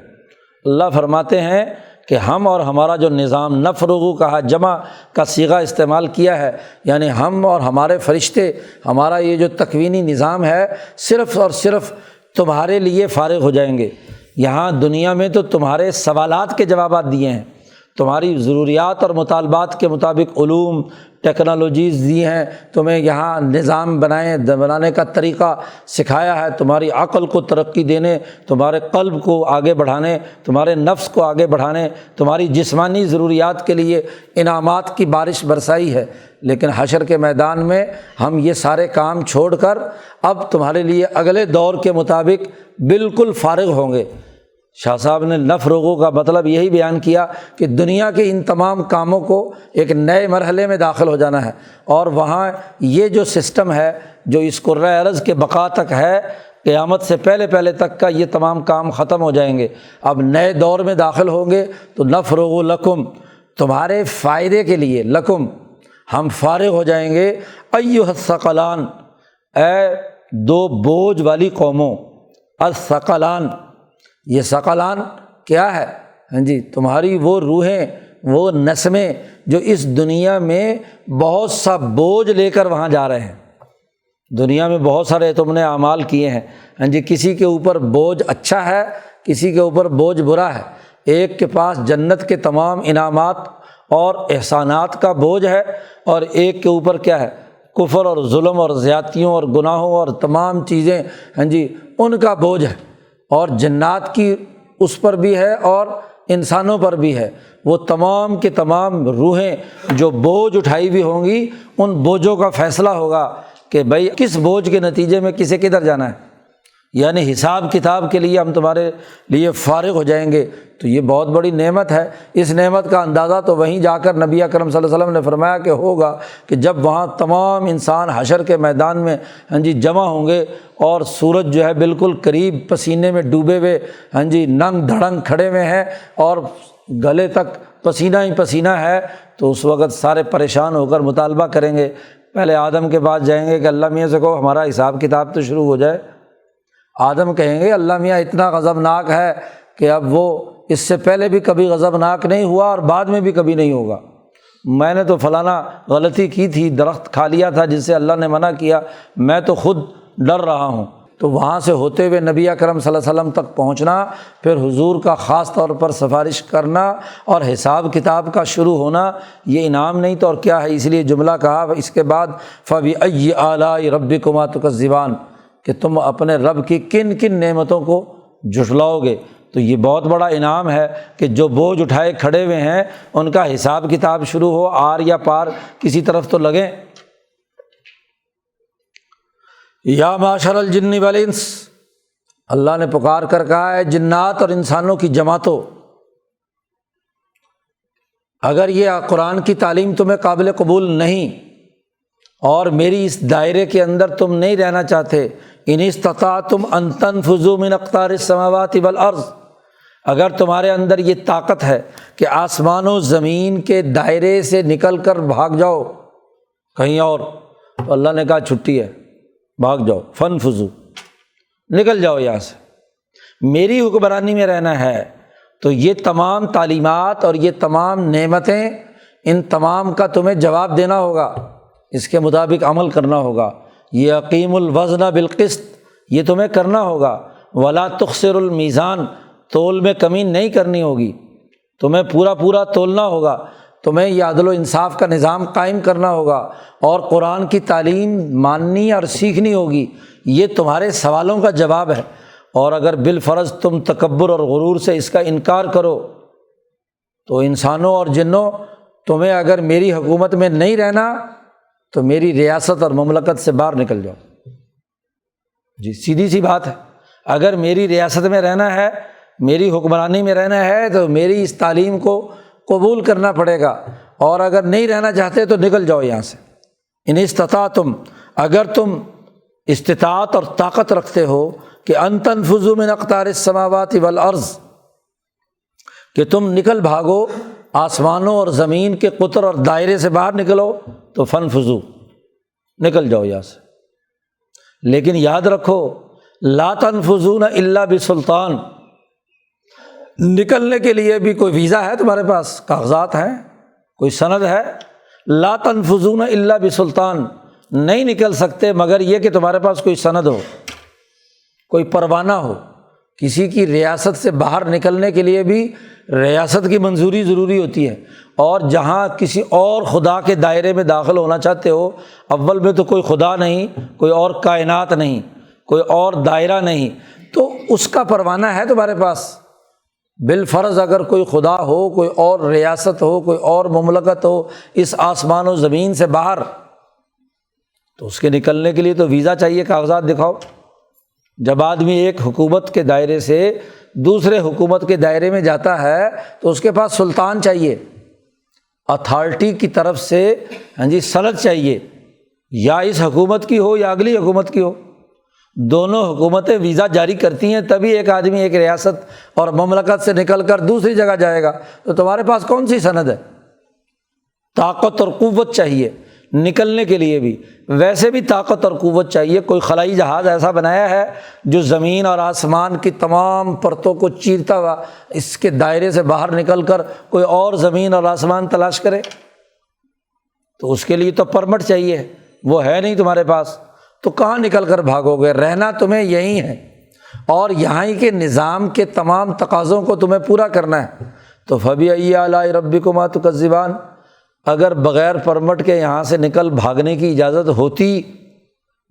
اللہ فرماتے ہیں کہ ہم اور ہمارا جو نظام، نفرغو کہا جمع کا صیغہ استعمال کیا ہے، یعنی ہم اور ہمارے فرشتے، ہمارا یہ جو تکوینی نظام ہے صرف اور صرف تمہارے لیے فارغ ہو جائیں گے۔ یہاں دنیا میں تو تمہارے سوالات کے جوابات دیے ہیں، تمہاری ضروریات اور مطالبات کے مطابق علوم ٹیکنالوجیز دی ہیں، تمہیں یہاں نظام بنانے کا طریقہ سکھایا ہے، تمہاری عقل کو ترقی دینے، تمہارے قلب کو آگے بڑھانے، تمہارے نفس کو آگے بڑھانے، تمہاری جسمانی ضروریات کے لیے انعامات کی بارش برسائی ہے۔ لیکن حشر کے میدان میں ہم یہ سارے کام چھوڑ کر اب تمہارے لیے اگلے دور کے مطابق بالکل فارغ ہوں گے۔ شاہ صاحب نے نفرغو کا مطلب یہی بیان کیا کہ دنیا کے ان تمام کاموں کو ایک نئے مرحلے میں داخل ہو جانا ہے، اور وہاں یہ جو سسٹم ہے جو اس کرۂ ارض کے بقا تک ہے، قیامت سے پہلے تک کا یہ تمام کام ختم ہو جائیں گے، اب نئے دور میں داخل ہوں گے۔ تو نفرغ لکم، تمہارے فائدے کے لیے، لکم ہم فارغ ہو جائیں گے، ایھا الثقلان، اے دو بوجھ والی قوموں، الثقلان، یہ ثقلان کیا ہے؟ ہاں جی، تمہاری وہ روحیں، وہ نسمیں جو اس دنیا میں بہت سا بوجھ لے کر وہاں جا رہے ہیں۔ دنیا میں بہت سارے تم نے اعمال کیے ہیں، ہاں جی، کسی کے اوپر بوجھ اچھا ہے، کسی کے اوپر بوجھ برا ہے، ایک کے پاس جنت کے تمام انعامات اور احسانات کا بوجھ ہے، اور ایک کے اوپر کیا ہے؟ کفر اور ظلم اور زیادتیوں اور گناہوں اور تمام چیزیں، ہاں جی، ان کا بوجھ ہے، اور جنات کی اس پر بھی ہے اور انسانوں پر بھی ہے۔ وہ تمام کے تمام روحیں جو بوجھ اٹھائی ہوئی ہوں گی، ان بوجھوں کا فیصلہ ہوگا کہ بھائی کس بوجھ کے نتیجے میں کسے کدھر جانا ہے، یعنی حساب کتاب کے لیے ہم تمہارے لیے فارغ ہو جائیں گے۔ تو یہ بہت بڑی نعمت ہے۔ اس نعمت کا اندازہ تو وہیں جا کر نبی اکرم صلی اللہ علیہ وسلم نے فرمایا کہ ہوگا کہ جب وہاں تمام انسان حشر کے میدان میں، ہاں جی، جمع ہوں گے، اور سورج جو ہے بالکل قریب پسینے میں ڈوبے ہوئے، ہاں جی، ننگ دھڑنگ کھڑے ہوئے ہیں، اور گلے تک پسینہ ہی پسینہ ہے، تو اس وقت سارے پریشان ہو کر مطالبہ کریں گے، پہلے آدم کے پاس جائیں گے کہ اللہ میاں سے کہو ہمارا حساب کتاب تو شروع ہو جائے۔ آدم کہیں گے اللہ میاں اتنا غضبناک ہے کہ اب وہ اس سے پہلے بھی کبھی غضبناک نہیں ہوا اور بعد میں بھی کبھی نہیں ہوگا، میں نے تو فلانا غلطی کی تھی، درخت کھا لیا تھا جس سے اللہ نے منع کیا، میں تو خود ڈر رہا ہوں۔ تو وہاں سے ہوتے ہوئے نبی اکرم صلی اللہ علیہ وسلم تک پہنچنا، پھر حضور کا خاص طور پر سفارش کرنا اور حساب کتاب کا شروع ہونا، یہ انعام نہیں تو اور کیا ہے۔ اس لیے جملہ کہا اس کے بعد فَبِأَيِّ آلَاءِ رَبِّكُمَا تُكَذِّبَانِ، کہ تم اپنے رب کی کن کن نعمتوں کو جھٹلاؤ گے۔ تو یہ بہت بڑا انعام ہے کہ جو بوجھ اٹھائے کھڑے ہوئے ہیں ان کا حساب کتاب شروع ہو، آر یا پار کسی طرف تو لگیں۔ یا معشر الجن والانس، اللہ نے پکار کر کہا ہے جنات اور انسانوں کی جماعتوں، اگر یہ قرآن کی تعلیم تمہیں قابل قبول نہیں اور میری اس دائرے کے اندر تم نہیں رہنا چاہتے، ان استطعتم ان تنفذوا من اقطار السماوات والارض، اگر تمہارے اندر یہ طاقت ہے کہ آسمان و زمین کے دائرے سے نکل کر بھاگ جاؤ کہیں اور، تو اللہ نے کہا چھٹی ہے، بھاگ جاؤ، فانفذوا، نکل جاؤ یہاں سے، میری حکمرانی میں رہنا ہے۔ تو یہ تمام تعلیمات اور یہ تمام نعمتیں، ان تمام کا تمہیں جواب دینا ہوگا، اس کے مطابق عمل کرنا ہوگا۔ یہ اقیم الوزن بالقسط، یہ تمہیں کرنا ہوگا۔ ولا تخسر المیزان، تول میں کمی نہیں کرنی ہوگی، تمہیں پورا تولنا ہوگا، تمہیں یہ عدل و انصاف کا نظام قائم کرنا ہوگا، اور قرآن کی تعلیم ماننی اور سیکھنی ہوگی۔ یہ تمہارے سوالوں کا جواب ہے، اور اگر بالفرض تم تکبر اور غرور سے اس کا انکار کرو تو انسانوں اور جنوں، تمہیں اگر میری حکومت میں نہیں رہنا تو میری ریاست اور مملکت سے باہر نکل جاؤ۔ جی سیدھی سی بات ہے، اگر میری ریاست میں رہنا ہے، میری حکمرانی میں رہنا ہے تو میری اس تعلیم کو قبول کرنا پڑے گا، اور اگر نہیں رہنا چاہتے تو نکل جاؤ یہاں سے۔ ان استطعتم، اگر تم استطاعت اور طاقت رکھتے ہو کہ ان تنفذوا من اقطار السماوات والارض، کہ تم نکل بھاگو آسمانوں اور زمین کے قطر اور دائرے سے باہر نکلو، تو فانفذوا، نکل جاؤ یہاں سے۔ لیکن یاد رکھو لا تنفذون الا بسلطان، نکلنے کے لیے بھی کوئی ویزا ہے تمہارے پاس، کاغذات ہیں، کوئی سند ہے؟ لا تنفذون الا بسلطان، نہیں نکل سکتے مگر یہ کہ تمہارے پاس کوئی سند ہو، کوئی پروانہ ہو، کسی کی ریاست سے باہر نکلنے کے لیے بھی ریاست کی منظوری ضروری ہوتی ہے، اور جہاں کسی اور خدا کے دائرے میں داخل ہونا چاہتے ہو، اول میں تو کوئی خدا نہیں، کوئی اور کائنات نہیں، کوئی اور دائرہ نہیں، تو اس کا پروانہ ہے تمہارے پاس۔ بالفرض اگر کوئی خدا ہو، کوئی اور ریاست ہو، کوئی اور مملکت ہو اس آسمان و زمین سے باہر، تو اس کے نکلنے کے لیے تو ویزا چاہیے، کاغذات دکھاؤ۔ جب آدمی ایک حکومت کے دائرے سے دوسرے حکومت کے دائرے میں جاتا ہے تو اس کے پاس سلطان چاہیے، اتھارٹی کی طرف سے سند چاہیے، یا اس حکومت کی ہو یا اگلی حکومت کی ہو، دونوں حکومتیں ویزا جاری کرتی ہیں، تبھی ایک آدمی ایک ریاست اور مملکت سے نکل کر دوسری جگہ جائے گا۔ تو تمہارے پاس کون سی سند ہے؟ طاقت اور قوت چاہیے نکلنے کے لیے بھی، ویسے بھی طاقت اور قوت چاہیے۔ کوئی خلائی جہاز ایسا بنایا ہے جو زمین اور آسمان کی تمام پرتوں کو چیرتا ہوا اس کے دائرے سے باہر نکل کر کوئی اور زمین اور آسمان تلاش کرے؟ تو اس کے لیے تو پرمٹ چاہیے، وہ ہے نہیں تمہارے پاس، تو کہاں نکل کر بھاگو گے؟ رہنا تمہیں یہیں ہے، اور یہاں کے نظام کے تمام تقاضوں کو تمہیں پورا کرنا ہے۔ تو فَبِأَيِّ آلَاءِ رَبِّكُمَا تُكَذِّبَانِ، اگر بغیر پرمٹ کے یہاں سے نکل بھاگنے کی اجازت ہوتی،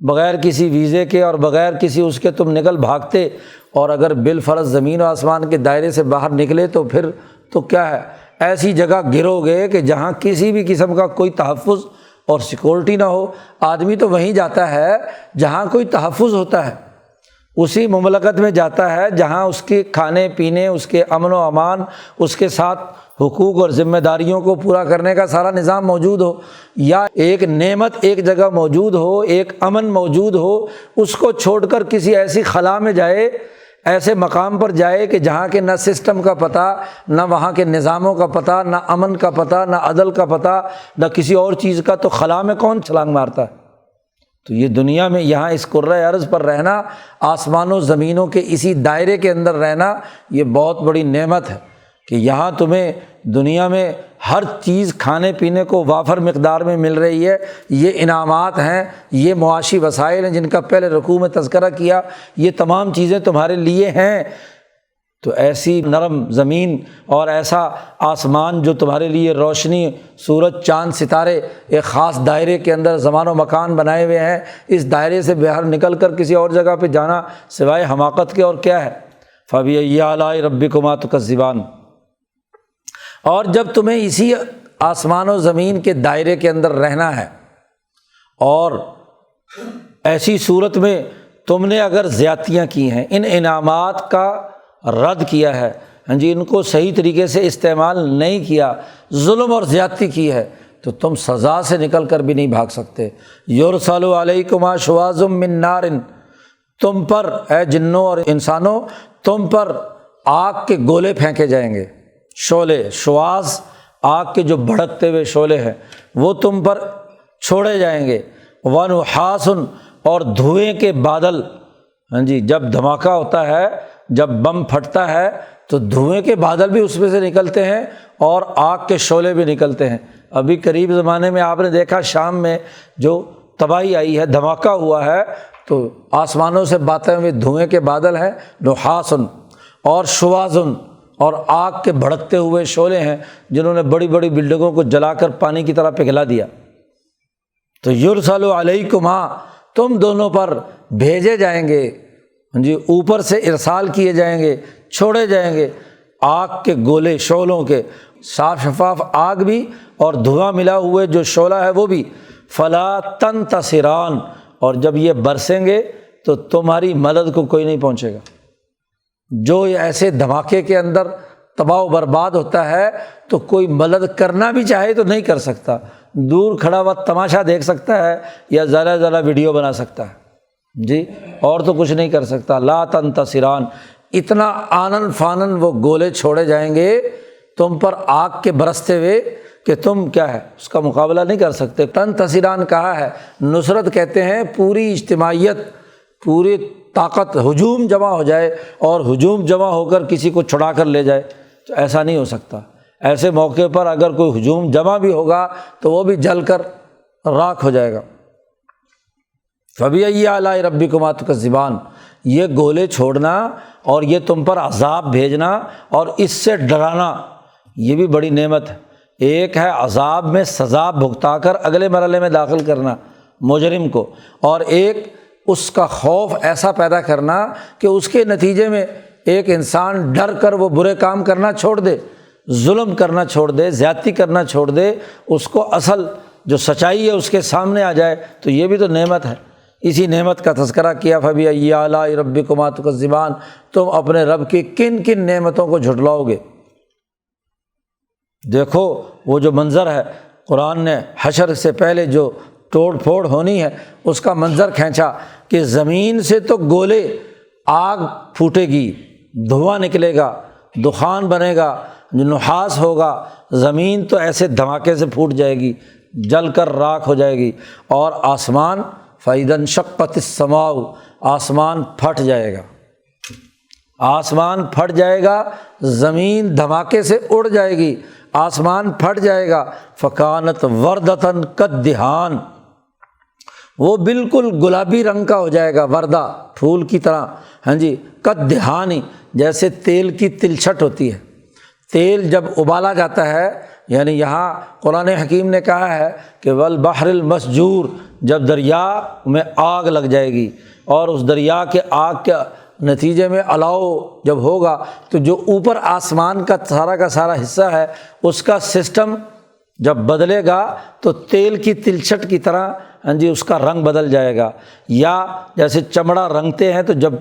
بغیر کسی ویزے کے اور بغیر کسی اس کے تم نکل بھاگتے، اور اگر بالفرض زمین و آسمان کے دائرے سے باہر نکلے تو پھر تو کیا ہے، ایسی جگہ گرو گے کہ جہاں کسی بھی قسم کا کوئی تحفظ اور سیکورٹی نہ ہو۔ آدمی تو وہیں جاتا ہے جہاں کوئی تحفظ ہوتا ہے، اسی مملکت میں جاتا ہے جہاں اس کے کھانے پینے، اس کے امن و امان، اس کے ساتھ حقوق اور ذمہ داریوں کو پورا کرنے کا سارا نظام موجود ہو، یا ایک نعمت ایک جگہ موجود ہو، ایک امن موجود ہو، اس کو چھوڑ کر کسی ایسی خلا میں جائے، ایسے مقام پر جائے کہ جہاں کے نہ سسٹم کا پتہ، نہ وہاں کے نظاموں کا پتہ، نہ امن کا پتہ، نہ عدل کا پتہ، نہ کسی اور چیز کا، تو خلا میں کون چھلانگ مارتا ہے؟ تو یہ دنیا میں یہاں اس کرۂ ارض پر رہنا، آسمان و زمینوں کے اسی دائرے کے اندر رہنا، یہ بہت بڑی نعمت ہے کہ یہاں تمہیں دنیا میں ہر چیز کھانے پینے کو وافر مقدار میں مل رہی ہے۔ یہ انعامات ہیں، یہ معاشی وسائل ہیں جن کا پہلے رکوع میں تذکرہ کیا، یہ تمام چیزیں تمہارے لیے ہیں۔ تو ایسی نرم زمین اور ایسا آسمان جو تمہارے لیے روشنی، سورج چاند ستارے ایک خاص دائرے کے اندر زمان و مکان بنائے ہوئے ہیں، اس دائرے سے باہر نکل کر کسی اور جگہ پہ جانا سوائے حماقت کے اور کیا ہے؟ فَبِأَيِّ آلَاءِ رَبِّكُمَا تُكَذِّبَانِ۔ اور جب تمہیں اسی آسمان و زمین کے دائرے کے اندر رہنا ہے، اور ایسی صورت میں تم نے اگر زیادتیاں کی ہیں، ان انعامات کا رد کیا ہے، ان کو صحیح طریقے سے استعمال نہیں کیا، ظلم اور زیادتی کی ہے، تو تم سزا سے نکل کر بھی نہیں بھاگ سکتے۔ یرسل علیکما شواظ من نار، تم پر اے جنوں اور انسانوں، تم پر آگ کے گولے پھینکے جائیں گے، شعلے، شواظ آگ کے جو بھڑکتے ہوئے شعلے ہیں وہ تم پر چھوڑے جائیں گے، ونحاس، اور دھوئیں کے بادل، جب دھماکہ ہوتا ہے، جب بم پھٹتا ہے تو دھوئیں کے بادل بھی اس میں سے نکلتے ہیں اور آگ کے شعلے بھی نکلتے ہیں۔ ابھی قریب زمانے میں آپ نے دیکھا شام میں جو تباہی آئی ہے، دھماکہ ہوا ہے، تو آسمانوں سے باتیں ہوئے دھوئیں کے بادل ہیں، نحاس اور شواظ، اور آگ کے بھڑکتے ہوئے شعلے ہیں جنہوں نے بڑی بڑی بلڈنگوں کو جلا کر پانی کی طرح پگھلا دیا۔ تو یرسل علیکما، تم دونوں پر بھیجے جائیں گے، اوپر سے ارسال کیے جائیں گے، چھوڑے جائیں گے آگ کے گولے، شعلوں کے، صاف شفاف آگ بھی اور دھواں ملا ہوئے جو شعلہ ہے وہ بھی۔ فلا تنتصران، اور جب یہ برسیں گے تو تمہاری مدد کو کوئی نہیں پہنچے گا۔ جو ایسے دھماکے کے اندر تباہ و برباد ہوتا ہے تو کوئی مدد کرنا بھی چاہے تو نہیں کر سکتا، دور کھڑا ہوا تماشا دیکھ سکتا ہے یا ذرا ذرا ویڈیو بنا سکتا ہے، اور تو کچھ نہیں کر سکتا۔ لا تنتصران، اتنا آنن فانن وہ گولے چھوڑے جائیں گے تم پر آگ کے برستے ہوئے کہ تم کیا ہے اس کا مقابلہ نہیں کر سکتے۔ تنتصران کہا ہے، نصرت کہتے ہیں پوری اجتماعیت، پوری طاقت، ہجوم جمع ہو جائے اور ہجوم جمع ہو کر کسی کو چھڑا کر لے جائے، تو ایسا نہیں ہو سکتا۔ ایسے موقع پر اگر کوئی ہجوم جمع بھی ہوگا تو وہ بھی جل کر راکھ ہو جائے گا۔ فَبِأَيِّ آلَاءِ رَبِّكُمَا تُكَذِّبَانِ، یہ گولے چھوڑنا اور یہ تم پر عذاب بھیجنا اور اس سے ڈرانا، یہ بھی بڑی نعمت ہے۔ ایک ہے عذاب میں سزا بھگتا کر اگلے مرحلے میں داخل کرنا مجرم کو، اور ایک اس کا خوف ایسا پیدا کرنا کہ اس کے نتیجے میں ایک انسان ڈر کر وہ برے کام کرنا چھوڑ دے، ظلم کرنا چھوڑ دے، زیادتی کرنا چھوڑ دے، اس کو اصل جو سچائی ہے اس کے سامنے آ جائے، تو یہ بھی تو نعمت ہے۔ اسی نعمت کا تذکرہ کیا، فَبِأَيِّ آلَاءِ رَبِّكُمَا تُكَذِّبَانِ، تم اپنے رب کی کن کن نعمتوں کو جھٹلاؤ گے۔ دیکھو وہ جو منظر ہے، قرآن نے حشر سے پہلے جو توڑ پھوڑ ہونی ہے اس کا منظر کھینچا کہ زمین سے تو گولے آگ پھوٹے گی، دھواں نکلے گا، دخان بنے گا، جو نحاس ہوگا، زمین تو ایسے دھماکے سے پھوٹ جائے گی، جل کر راکھ ہو جائے گی، اور آسمان فَإِذَا انشَقَّتِ السَّمَاءُ، آسمان پھٹ جائے گا، آسمان پھٹ جائے گا، زمین دھماکے سے اڑ جائے گی، آسمان پھٹ جائے گا، فَكَانَتْ وَرْدَةً كَالدِّهَانِ، وہ بالکل گلابی رنگ کا ہو جائے گا، وردہ پھول کی طرح، ہاں جی، كالدِّهَانِ، جیسے تیل کی تلچھٹ ہوتی ہے، تیل جب ابالا جاتا ہے، یعنی یہاں قرآن حکیم نے کہا ہے کہ والبحر المسجور، جب دریا میں آگ لگ جائے گی اور اس دریا کے آگ کے نتیجے میں الاؤ جب ہوگا تو جو اوپر آسمان کا سارا حصہ ہے اس کا سسٹم جب بدلے گا تو تیل کی تلچھٹ کی طرح، ہاں جی، اس کا رنگ بدل جائے گا، یا جیسے چمڑا رنگتے ہیں تو جب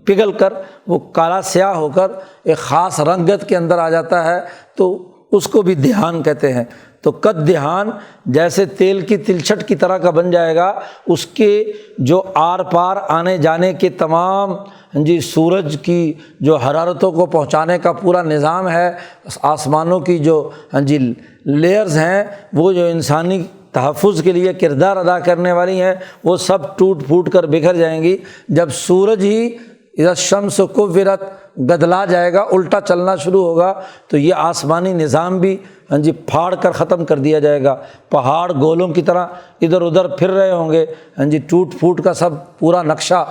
پگھل کر وہ کالا سیاہ ہو کر ایک خاص رنگت کے اندر آ جاتا ہے تو اس کو بھی دھیان کہتے ہیں۔ تو قد دھیان جیسے تیل کی تلچھٹ کی طرح کا بن جائے گا، اس کے جو آر پار آنے جانے کے تمام جی سورج کی جو حرارتوں کو پہنچانے کا پورا نظام ہے، آسمانوں کی جو جی لیئرز ہیں وہ جو انسانی تحفظ کے لیے کردار ادا کرنے والی ہیں وہ سب ٹوٹ پھوٹ کر بکھر جائیں گی جب سورج ہی اذا الشمس کورت گدلا جائے گا، الٹا چلنا شروع ہوگا تو یہ آسمانی نظام بھی ہاں جی پھاڑ کر ختم کر دیا جائے گا، پہاڑ گولوں کی طرح ادھر ادھر پھر رہے ہوں گے، ہاں جی ٹوٹ پھوٹ کا سب پورا نقشہ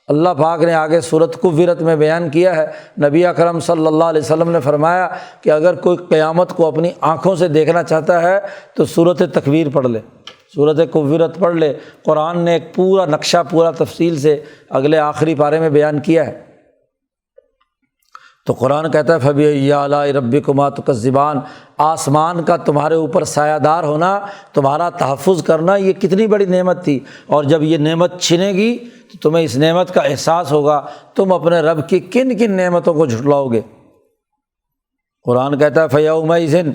اللہ پاک نے آگے سورۃ کورت میں بیان کیا ہے۔ نبی اکرم صلی اللہ علیہ وسلم نے فرمایا کہ اگر کوئی قیامت کو اپنی آنکھوں سے دیکھنا چاہتا ہے تو سورۃ تکویر پڑھ لے، سورۃ کورت پڑھ لے، قرآن نے ایک پورا نقشہ پورا تفصیل سے اگلے آخری پارے میں بیان کیا ہے۔ تو قرآن کہتا ہے فَبِأَيِّ آلَاءِ رَبِّكُمَا تُكَذِّبَانِ، آسمان کا تمہارے اوپر سایہ دار ہونا، تمہارا تحفظ کرنا، یہ کتنی بڑی نعمت تھی، اور جب یہ نعمت چھنے گی تو تمہیں اس نعمت کا احساس ہوگا، تم اپنے رب کی کن کن نعمتوں کو جھٹلاؤ گے۔ قرآن کہتا ہے فَيَوْمَئِذٍ،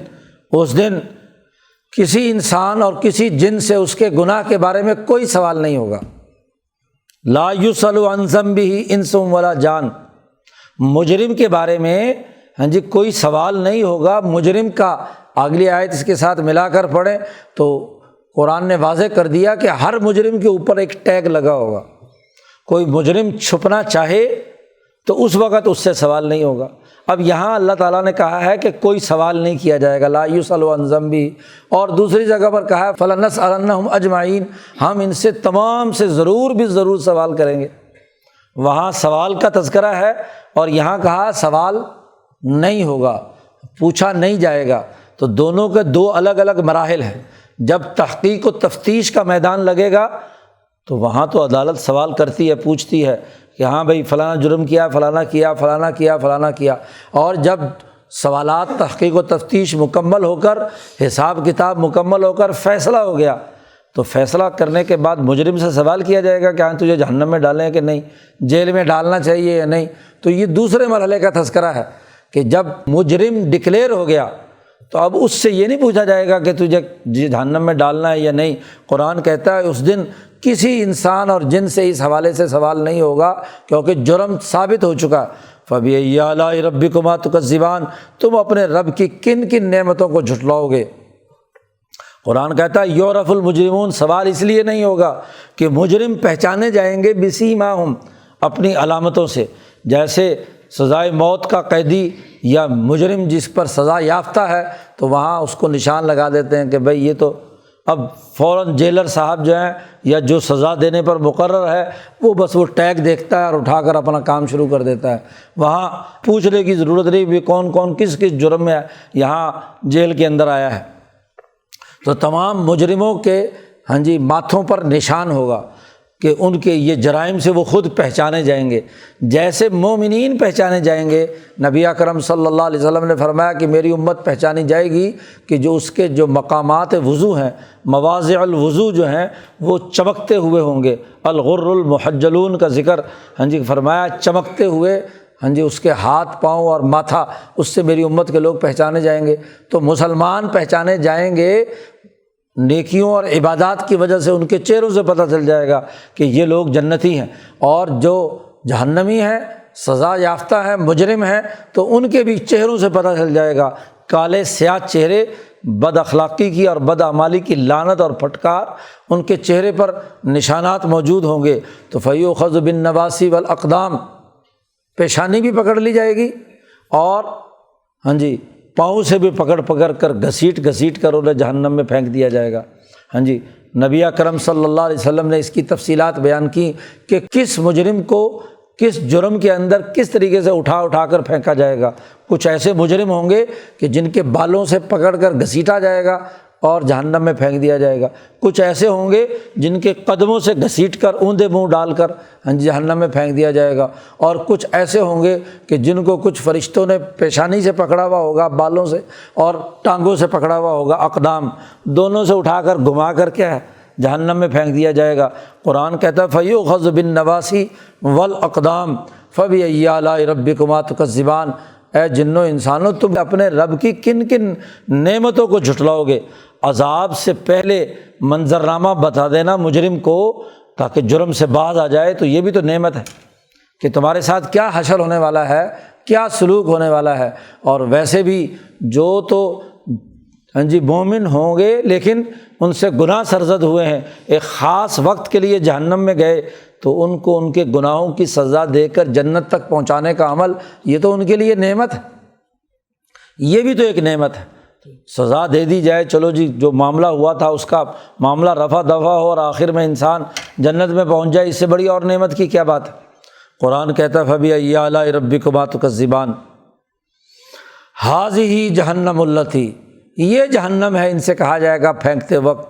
اس دن کسی انسان اور کسی جن سے اس کے گناہ کے بارے میں کوئی سوال نہیں ہوگا، لا یسأل عن ذنبہ انس ولا جان، مجرم کے بارے میں ہاں جی کوئی سوال نہیں ہوگا مجرم کا۔ اگلی آیت اس کے ساتھ ملا کر پڑھیں تو قرآن نے واضح کر دیا کہ ہر مجرم کے اوپر ایک ٹیگ لگا ہوگا، کوئی مجرم چھپنا چاہے تو اس وقت اس سے سوال نہیں ہوگا۔ اب یہاں اللہ تعالیٰ نے کہا ہے کہ کوئی سوال نہیں کیا جائے گا، لا یسأل عن ذنبہ، اور دوسری جگہ پر کہا ہے فَلَنَسْأَلَنَّهُمْ أَجْمَعِينَ، ہم ان سے تمام سے ضرور بھی ضرور سوال کریں گے۔ وہاں سوال کا تذکرہ ہے اور یہاں کہا سوال نہیں ہوگا، پوچھا نہیں جائے گا، تو دونوں کے دو الگ الگ مراحل ہیں۔ جب تحقیق و تفتیش کا میدان لگے گا تو وہاں تو عدالت سوال کرتی ہے، پوچھتی ہے کہ ہاں بھائی فلانا جرم کیا، فلانا کیا، فلانا کیا، فلانا کیا، اور جب سوالات تحقیق و تفتیش مکمل ہو کر حساب کتاب مکمل ہو کر فیصلہ ہو گیا تو فیصلہ کرنے کے بعد مجرم سے سوال کیا جائے گا کہ ہاں تجھے جہنم میں ڈالیں کہ نہیں، جیل میں ڈالنا چاہیے یا نہیں۔ تو یہ دوسرے مرحلے کا تذکرہ ہے کہ جب مجرم ڈکلیئر ہو گیا تو اب اس سے یہ نہیں پوچھا جائے گا کہ تجھے جہنم میں ڈالنا ہے یا نہیں۔ قرآن کہتا ہے اس دن کسی انسان اور جن سے اس حوالے سے سوال نہیں ہوگا کیونکہ جرم ثابت ہو چکا۔ فَبِأَيِّ آلَاءِ رَبِّكُمَا تُكَذِّبَانِ، تم اپنے رب کی کن کن نعمتوں کو جھٹلاؤ گے۔ قرآن کہتا ہے یعرف المجرمون، سوال اس لیے نہیں ہوگا کہ مجرم پہچانے جائیں گے بسیماہم، اپنی علامتوں سے، جیسے سزائے موت کا قیدی یا مجرم جس پر سزا یافتہ ہے تو وہاں اس کو نشان لگا دیتے ہیں کہ بھئی یہ تو اب فوراً جیلر صاحب جو ہیں یا جو سزا دینے پر مقرر ہے وہ بس وہ ٹیگ دیکھتا ہے اور اٹھا کر اپنا کام شروع کر دیتا ہے، وہاں پوچھنے کی ضرورت نہیں بھی کون کون کس کس جرم میں یہاں جیل کے اندر آیا ہے۔ تو تمام مجرموں کے ماتھوں پر نشان ہوگا کہ ان کے یہ جرائم سے وہ خود پہچانے جائیں گے، جیسے مومنین پہچانے جائیں گے۔ نبی اکرم صلی اللہ علیہ وسلم نے فرمایا کہ میری امت پہچانی جائے گی کہ جو اس کے جو مقامات وضو ہیں، مواضع الوضو جو ہیں وہ چمکتے ہوئے ہوں گے۔ الغر المحجلون کا ذکر فرمایا، چمکتے ہوئے اس کے ہاتھ پاؤں اور ماتھا، اس سے میری امت کے لوگ پہچانے جائیں گے۔ تو مسلمان پہچانے جائیں گے نیکیوں اور عبادات کی وجہ سے، ان کے چہروں سے پتہ چل جائے گا کہ یہ لوگ جنتی ہیں، اور جو جہنمی ہیں، سزا یافتہ ہیں، مجرم ہیں، تو ان کے بھی چہروں سے پتہ چل جائے گا۔ کالے سیاہ چہرے، بد اخلاقی کی اور بد اعمالی کی لعنت اور پھٹکار ان کے چہرے پر نشانات موجود ہوں گے۔ تو فیؤخذ بالنواصی والاقدام، پیشانی بھی پکڑ لی جائے گی اور پاؤں سے بھی پکڑ کر گھسیٹ کر انہیں جہنم میں پھینک دیا جائے گا۔ نبی اکرم صلی اللہ علیہ وسلم نے اس کی تفصیلات بیان کی کہ کس مجرم کو کس جرم کے اندر کس طریقے سے اٹھا کر پھینکا جائے گا۔ کچھ ایسے مجرم ہوں گے کہ جن کے بالوں سے پکڑ کر گھسیٹا جائے گا اور جہنم میں پھینک دیا جائے گا۔ کچھ ایسے ہوں گے جن کے قدموں سے گھسیٹ کر اوندے منہ ڈال کر جہنم میں پھینک دیا جائے گا، اور کچھ ایسے ہوں گے کہ جن کو کچھ فرشتوں نے پیشانی سے پکڑا ہوا ہوگا، بالوں سے، اور ٹانگوں سے پکڑا ہوا ہوگا، اقدام دونوں سے اٹھا کر گھما کر کیا ہے جہنم میں پھینک دیا جائے گا۔ قرآن کہتا ہے فیؤخذ بالنواصی والاقدام فبأی آلاء ربکما تکذبان۔ اے جنوں انسانوں، تم اپنے رب کی کن کن نعمتوں کو جھٹلاؤ گے؟ عذاب سے پہلے منظرنامہ بتا دینا مجرم کو تاکہ جرم سے باز آ جائے، تو یہ بھی تو نعمت ہے کہ تمہارے ساتھ کیا حشر ہونے والا ہے، کیا سلوک ہونے والا ہے۔ اور ویسے بھی جو تو مومن ہوں گے لیکن ان سے گناہ سرزد ہوئے ہیں، ایک خاص وقت کے لیے جہنم میں گئے، تو ان کو ان کے گناہوں کی سزا دے کر جنت تک پہنچانے کا عمل، یہ تو ان کے لیے نعمت ہے، یہ بھی تو ایک نعمت ہے۔ سزا دے دی جائے، چلو جی جو معاملہ ہوا تھا اس کا معاملہ رفع دفع ہو اور آخر میں انسان جنت میں پہنچ جائے، اس سے بڑی اور نعمت کی کیا بات ہے۔ قرآن کہتا ہے فبأی آلاء ربکما تکذبان ھذہ جہنم التی، یہ جہنم ہے، ان سے کہا جائے گا پھینکتے وقت،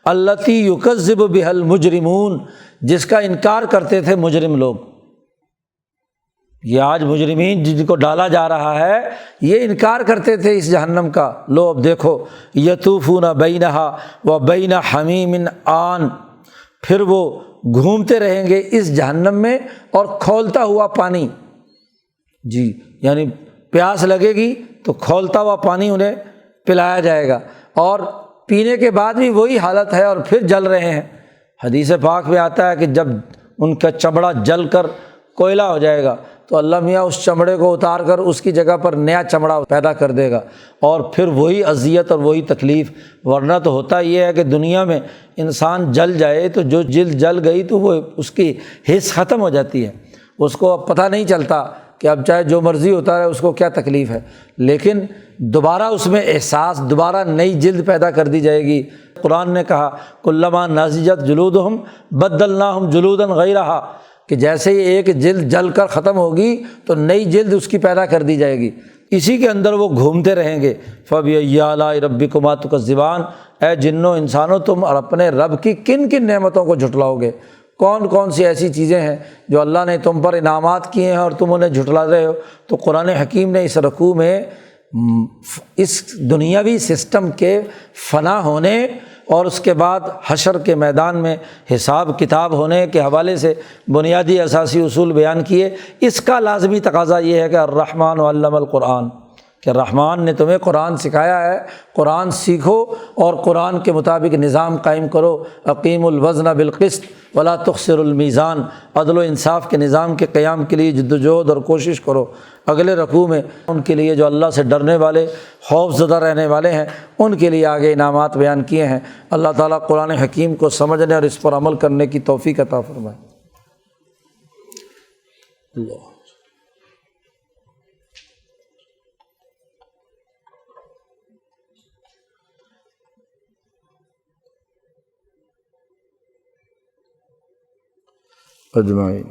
التی یکذب بہا المجرمون، جس کا انکار کرتے تھے مجرم لوگ۔ یہ آج مجرمین جن کو ڈالا جا رہا ہے یہ انکار کرتے تھے اس جہنم کا۔ لو اب دیکھو، یطوفون بینہا وبین حمیم آن، پھر وہ گھومتے رہیں گے اس جہنم میں اور کھولتا ہوا پانی، یعنی پیاس لگے گی تو کھولتا ہوا پانی انہیں پلایا جائے گا، اور پینے کے بعد بھی وہی حالت ہے اور پھر جل رہے ہیں۔ حدیث پاک میں آتا ہے کہ جب ان کا چمڑا جل کر کوئلہ ہو جائے گا تو اللہ میاں اس چمڑے کو اتار کر اس کی جگہ پر نیا چمڑا پیدا کر دے گا، اور پھر وہی اذیت اور وہی تکلیف۔ ورنہ تو ہوتا یہ ہے کہ دنیا میں انسان جل جائے تو جو جلد جل گئی تو وہ اس کی حس ختم ہو جاتی ہے، اس کو اب پتہ نہیں چلتا کہ اب چاہے جو مرضی ہوتا ہے اس کو کیا تکلیف ہے، لیکن دوبارہ اس میں احساس، دوبارہ نئی جلد پیدا کر دی جائے گی۔ قرآن نے کہا کلما نضجت جلودہم بدلناہم جلودا غیرہا، کہ جیسے ہی ایک جلد جل کر ختم ہوگی تو نئی جلد اس کی پیدا کر دی جائے گی، اسی کے اندر وہ گھومتے رہیں گے۔ فبأی آلاء ربکما تکذبان، اے جنوں انسانوں، تم اور اپنے رب کی کن کن نعمتوں کو جھٹلاؤ گے؟ کون کون سی ایسی چیزیں ہیں جو اللہ نے تم پر انعامات کیے ہیں اور تم انہیں جھٹلا رہے ہو؟ تو قرآن حکیم نے اس رکوع میں اس دنیاوی سسٹم کے فنا ہونے اور اس کے بعد حشر کے میدان میں حساب کتاب ہونے کے حوالے سے بنیادی اساسی اصول بیان کیے۔ اس کا لازمی تقاضا یہ ہے کہ الرحمن علم القرآن، کہ رحمان نے تمہیں قرآن سکھایا ہے، قرآن سیکھو اور قرآن کے مطابق نظام قائم کرو۔ اقیم الوزن بالقسط ولا تخسروا المیزان، عدل و انصاف کے نظام کے قیام کے لیے جدوجہد اور کوشش کرو۔ اگلے رکوع میں ان کے لیے جو اللہ سے ڈرنے والے، خوف زدہ رہنے والے ہیں، ان کے لیے آگے انعامات بیان کیے ہیں۔ اللہ تعالیٰ قرآن حکیم کو سمجھنے اور اس پر عمل کرنے کی توفیق عطا فرمائے۔ اللہ اجمعین۔